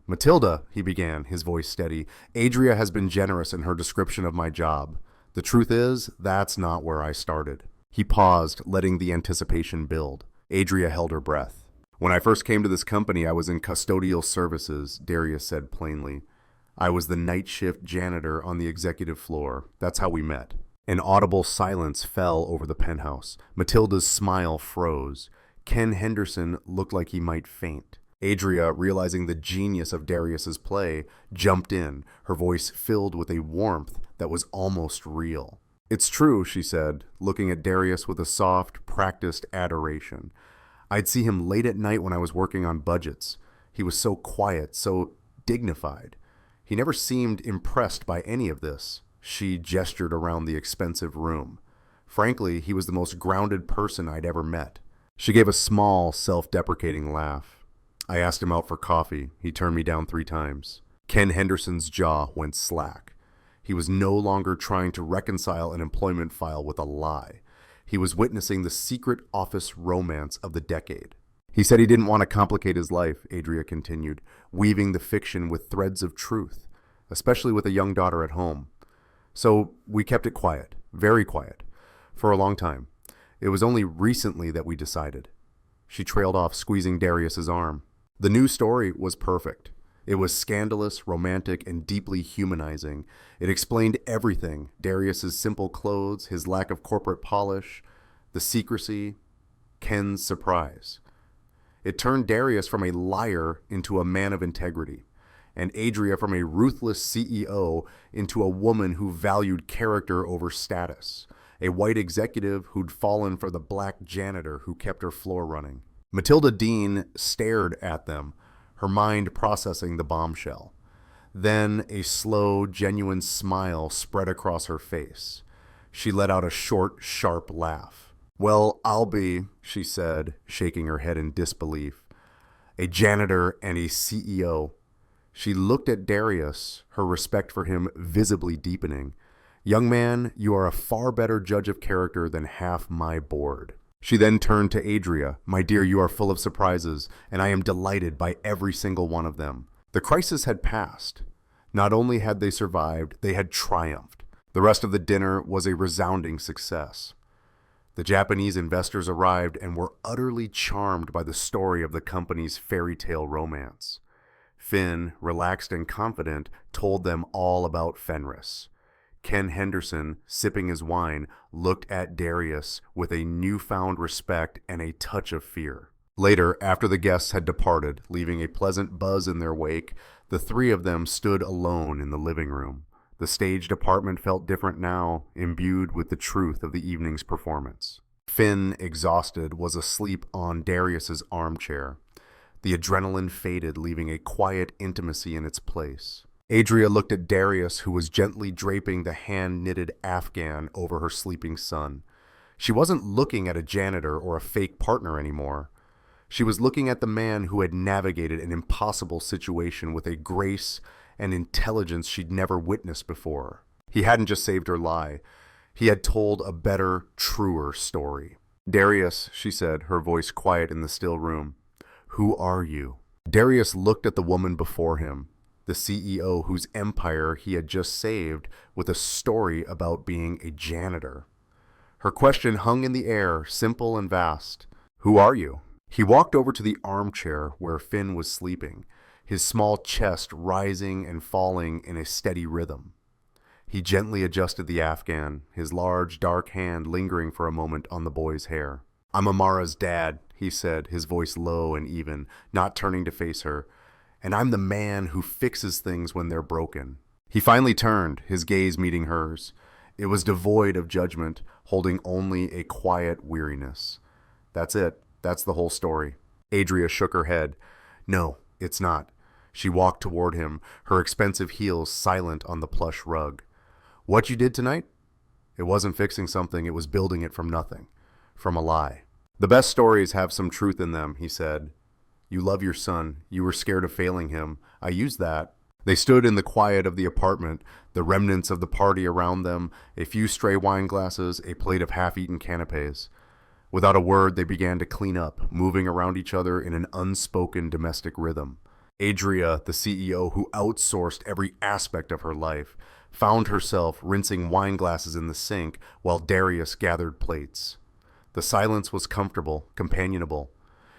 "Matilda," he began, his voice steady, "Adria has been generous in her description of my job. The truth is, that's not where I started." He paused, letting the anticipation build. Adria held her breath. "When I first came to this company, I was in custodial services," Darius said plainly. "I was the night shift janitor on the executive floor. That's how we met." An audible silence fell over the penthouse. Matilda's smile froze. Ken Henderson looked like he might faint. Adria, realizing the genius of Darius's play, jumped in, her voice filled with a warmth that was almost real. "It's true," she said, looking at Darius with a soft, practiced adoration. "I'd see him late at night when I was working on budgets. He was so quiet, so dignified. He never seemed impressed by any of this." She gestured around the expensive room. "Frankly, he was the most grounded person I'd ever met." She gave a small, self-deprecating laugh. "I asked him out for coffee. He turned me down 3 times. Ken Henderson's jaw went slack. He was no longer trying to reconcile an employment file with a lie. He was witnessing the secret office romance of the decade. "He said he didn't want to complicate his life," Adria continued, weaving the fiction with threads of truth, especially with a young daughter at home. "So we kept it quiet, very quiet, for a long time. It was only recently that we decided." She trailed off, squeezing Darius's arm. The new story was perfect. It was scandalous, romantic, and deeply humanizing. It explained everything: Darius's simple clothes, his lack of corporate polish, the secrecy, Ken's surprise. It turned Darius from a liar into a man of integrity, and Adria from a ruthless CEO into a woman who valued character over status, a white executive who'd fallen for the black janitor who kept her floor running. Matilda Dean stared at them, her mind processing the bombshell. Then a slow, genuine smile spread across her face. She let out a short, sharp laugh. "Well, I'll be," she said, shaking her head in disbelief, "a janitor and a CEO." She looked at Darius, her respect for him visibly deepening. "Young man, you are a far better judge of character than half my board." She then turned to Adria. "My dear, you are full of surprises, and I am delighted by every single one of them." The crisis had passed. Not only had they survived, they had triumphed. The rest of the dinner was a resounding success. The Japanese investors arrived and were utterly charmed by the story of the company's fairy tale romance. Finn, relaxed and confident, told them all about Fenris. Ken Henderson, sipping his wine, looked at Darius with a newfound respect and a touch of fear. Later, after the guests had departed, leaving a pleasant buzz in their wake, the three of them stood alone in the living room. The staged apartment felt different now, imbued with the truth of the evening's performance. Finn, exhausted, was asleep on Darius's armchair. The adrenaline faded, leaving a quiet intimacy in its place. Adria looked at Darius, who was gently draping the hand-knitted afghan over her sleeping son. She wasn't looking at a janitor or a fake partner anymore. She was looking at the man who had navigated an impossible situation with a grace and intelligence she'd never witnessed before. He hadn't just saved her lie. He had told a better, truer story. "Darius," she said, her voice quiet in the still room. "Who are you?" Darius looked at the woman before him, the CEO whose empire he had just saved with a story about being a janitor. Her question hung in the air, simple and vast. "Who are you?" He walked over to the armchair where Finn was sleeping, his small chest rising and falling in a steady rhythm. He gently adjusted the afghan, his large, dark hand lingering for a moment on the boy's hair. "I'm Amara's dad," he said, his voice low and even, not turning to face her. "And I'm the man who fixes things when they're broken." He finally turned, his gaze meeting hers. It was devoid of judgment, holding only a quiet weariness. "That's it. That's the whole story." Adria shook her head. "No, it's not." She walked toward him, her expensive heels silent on the plush rug. "What you did tonight? It wasn't fixing something, it was building it from nothing. From a lie." "The best stories have some truth in them," he said. "You love your son. You were scared of failing him. I used that." They stood in the quiet of the apartment, the remnants of the party around them, a few stray wine glasses, a plate of half-eaten canapes. Without a word, they began to clean up, moving around each other in an unspoken domestic rhythm. Adria, the CEO who outsourced every aspect of her life, found herself rinsing wine glasses in the sink while Darius gathered plates. The silence was comfortable, companionable.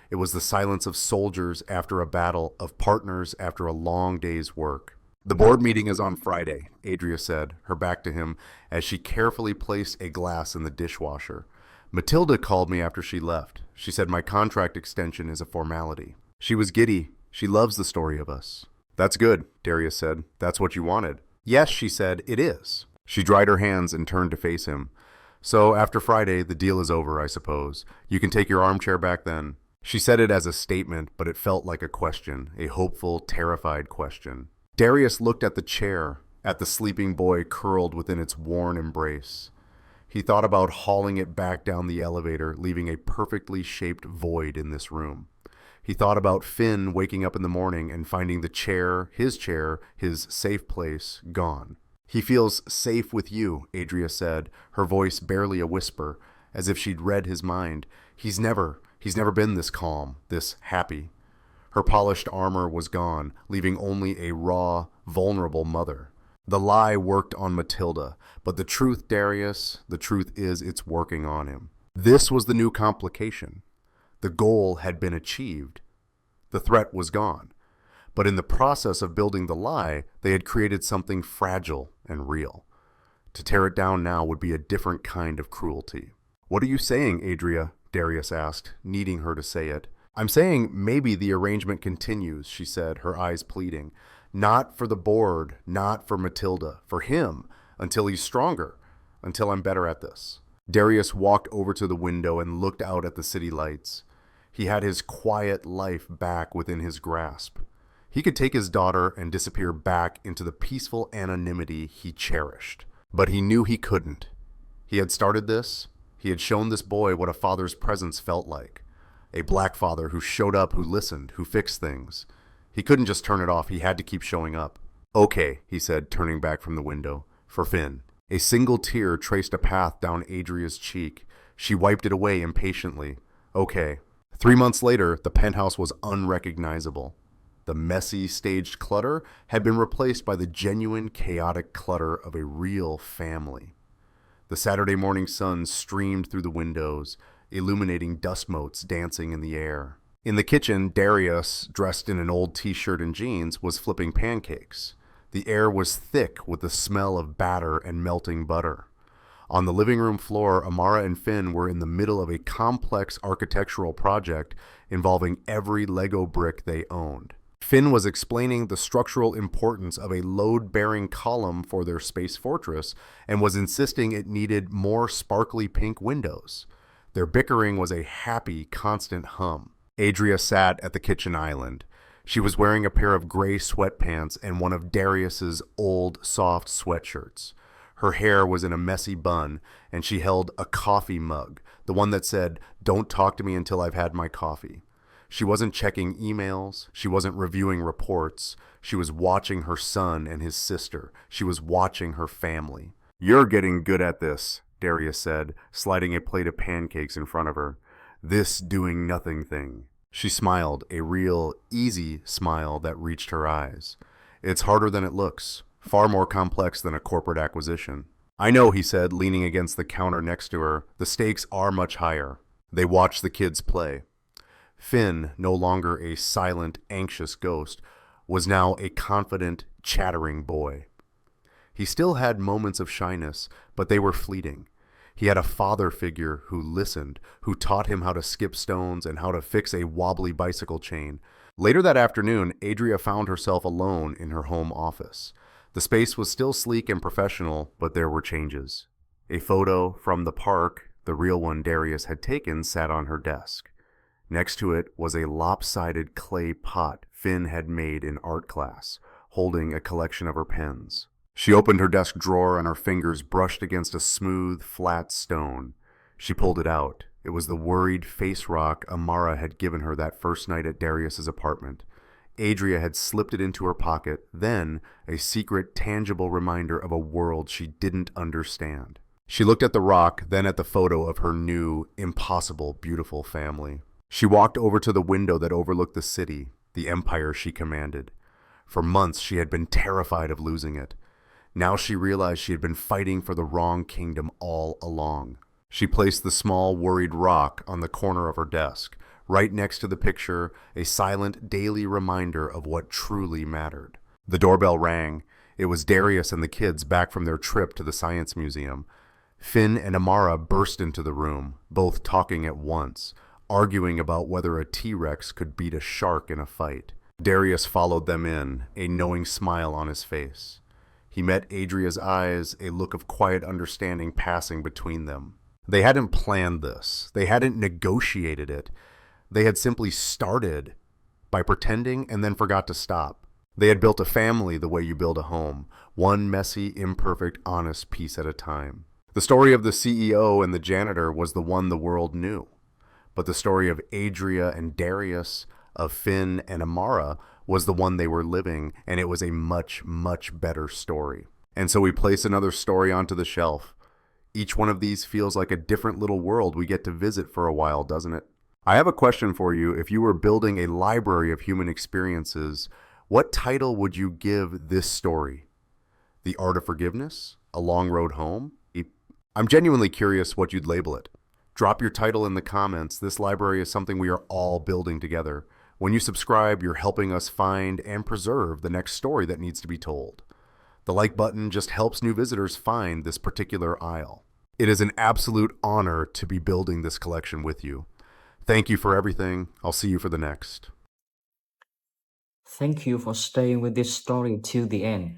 It was the silence of soldiers after a battle, of partners after a long day's work. "The board meeting is on Friday," Adria said, her back to him, as she carefully placed a glass in the dishwasher. "Matilda called me after she left. She said my contract extension is a formality." She was giddy. "She loves the story of us." "That's good," Darius said. "That's what you wanted." "Yes," she said, "it is." She dried her hands and turned to face him. "So after Friday, the deal is over, I suppose. You can take your armchair back then." She said it as a statement, but it felt like a question, a hopeful, terrified question. Darius looked at the chair, at the sleeping boy curled within its worn embrace. He thought about hauling it back down the elevator, leaving a perfectly shaped void in this room. He thought about Finn waking up in the morning and finding the chair, his safe place, gone. "He feels safe with you," Adria said, her voice barely a whisper, as if she'd read his mind. He's never been this calm, this happy." Her polished armor was gone, leaving only a raw, vulnerable mother. The lie worked on Matilda, but the truth, Darius, the truth is it's working on him. This was the new complication. The goal had been achieved. The threat was gone. But in the process of building the lie, they had created something fragile and real. To tear it down now would be a different kind of cruelty. "What are you saying, Adria?" Darius asked, needing her to say it. "I'm saying maybe the arrangement continues," she said, her eyes pleading. "Not for the board, not for Matilda, for him, until he's stronger, until I'm better at this." Darius walked over to the window and looked out at the city lights. He had his quiet life back within his grasp. He could take his daughter and disappear back into the peaceful anonymity he cherished. But he knew he couldn't. He had started this. He had shown this boy what a father's presence felt like. A black father who showed up, who listened, who fixed things. He couldn't just turn it off. He had to keep showing up. "Okay," he said, turning back from the window. "For Finn." A single tear traced a path down Adria's cheek. She wiped it away impatiently. Okay. 3 months later, the penthouse was unrecognizable. The messy, staged clutter had been replaced by the genuine, chaotic clutter of a real family. The Saturday morning sun streamed through the windows, illuminating dust motes dancing in the air. In the kitchen, Darius, dressed in an old t-shirt and jeans, was flipping pancakes. The air was thick with the smell of batter and melting butter. On the living room floor, Amara and Finn were in the middle of a complex architectural project involving every Lego brick they owned. Finn was explaining the structural importance of a load-bearing column for their space fortress and was insisting it needed more sparkly pink windows. Their bickering was a happy, constant hum. Adria sat at the kitchen island. She was wearing a pair of gray sweatpants and one of Darius's old, soft sweatshirts. Her hair was in a messy bun, and she held a coffee mug, the one that said, "Don't talk to me until I've had my coffee." She wasn't checking emails. She wasn't reviewing reports. She was watching her son and his sister. She was watching her family. "You're getting good at this," Darius said, sliding a plate of pancakes in front of her. "This doing nothing thing." She smiled, a real, easy smile that reached her eyes. "It's harder than it looks. Far more complex than a corporate acquisition." "I know," he said, leaning against the counter next to her. "The stakes are much higher." They watched the kids play. Finn, no longer a silent, anxious ghost, was now a confident, chattering boy. He still had moments of shyness, but they were fleeting. He had a father figure who listened, who taught him how to skip stones and how to fix a wobbly bicycle chain. Later that afternoon, Adria found herself alone in her home office. The space was still sleek and professional, but there were changes. A photo from the park, the real one Darius had taken, sat on her desk. Next to it was a lopsided clay pot Finn had made in art class, holding a collection of her pens. She opened her desk drawer and her fingers brushed against a smooth, flat stone. She pulled it out. It was the worried face rock Amara had given her that first night at Darius's apartment. Adria had slipped it into her pocket, then a secret, tangible reminder of a world she didn't understand. She looked at the rock, then at the photo of her new, impossible, beautiful family. She walked over to the window that overlooked the city, the empire she commanded. For months she had been terrified of losing it. Now she realized she had been fighting for the wrong kingdom all along. She placed the small, worried rock on the corner of her desk, right next to the picture, a silent daily reminder of what truly mattered. The doorbell rang. It was Darius and the kids back from their trip to the science museum. Finn and Amara burst into the room, both talking at once, arguing about whether a T-Rex could beat a shark in a fight. Darius followed them in, a knowing smile on his face. He met Adria's eyes, a look of quiet understanding passing between them. They hadn't planned this. They hadn't negotiated it. They had simply started by pretending and then forgot to stop. They had built a family the way you build a home, one messy, imperfect, honest piece at a time. The story of the CEO and the janitor was the one the world knew. But the story of Adria and Darius, of Finn and Amara, was the one they were living, and it was a much, much better story. And so we place another story onto the shelf. Each one of these feels like a different little world we get to visit for a while, doesn't it? I have a question for you. If you were building a library of human experiences, what title would you give this story? The Art of Forgiveness? A Long Road Home? I'm genuinely curious what you'd label it. Drop your title in the comments. This library is something we are all building together. When you subscribe, you're helping us find and preserve the next story that needs to be told. The like button just helps new visitors find this particular aisle. It is an absolute honor to be building this collection with you. Thank you for everything. I'll see you for the next. Thank you for staying with this story till the end.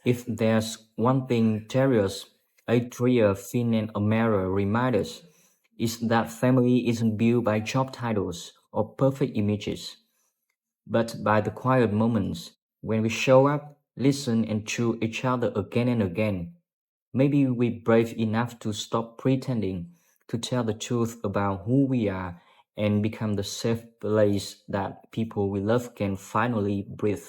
If there's one thing Terriers, Adria, Finn, and Amara remind us, is that family isn't built by job titles or perfect images, but by the quiet moments when we show up, listen, and choose each other again and again. Maybe we're brave enough to stop pretending, to tell the truth about who we are, and become the safe place that people we love can finally breathe.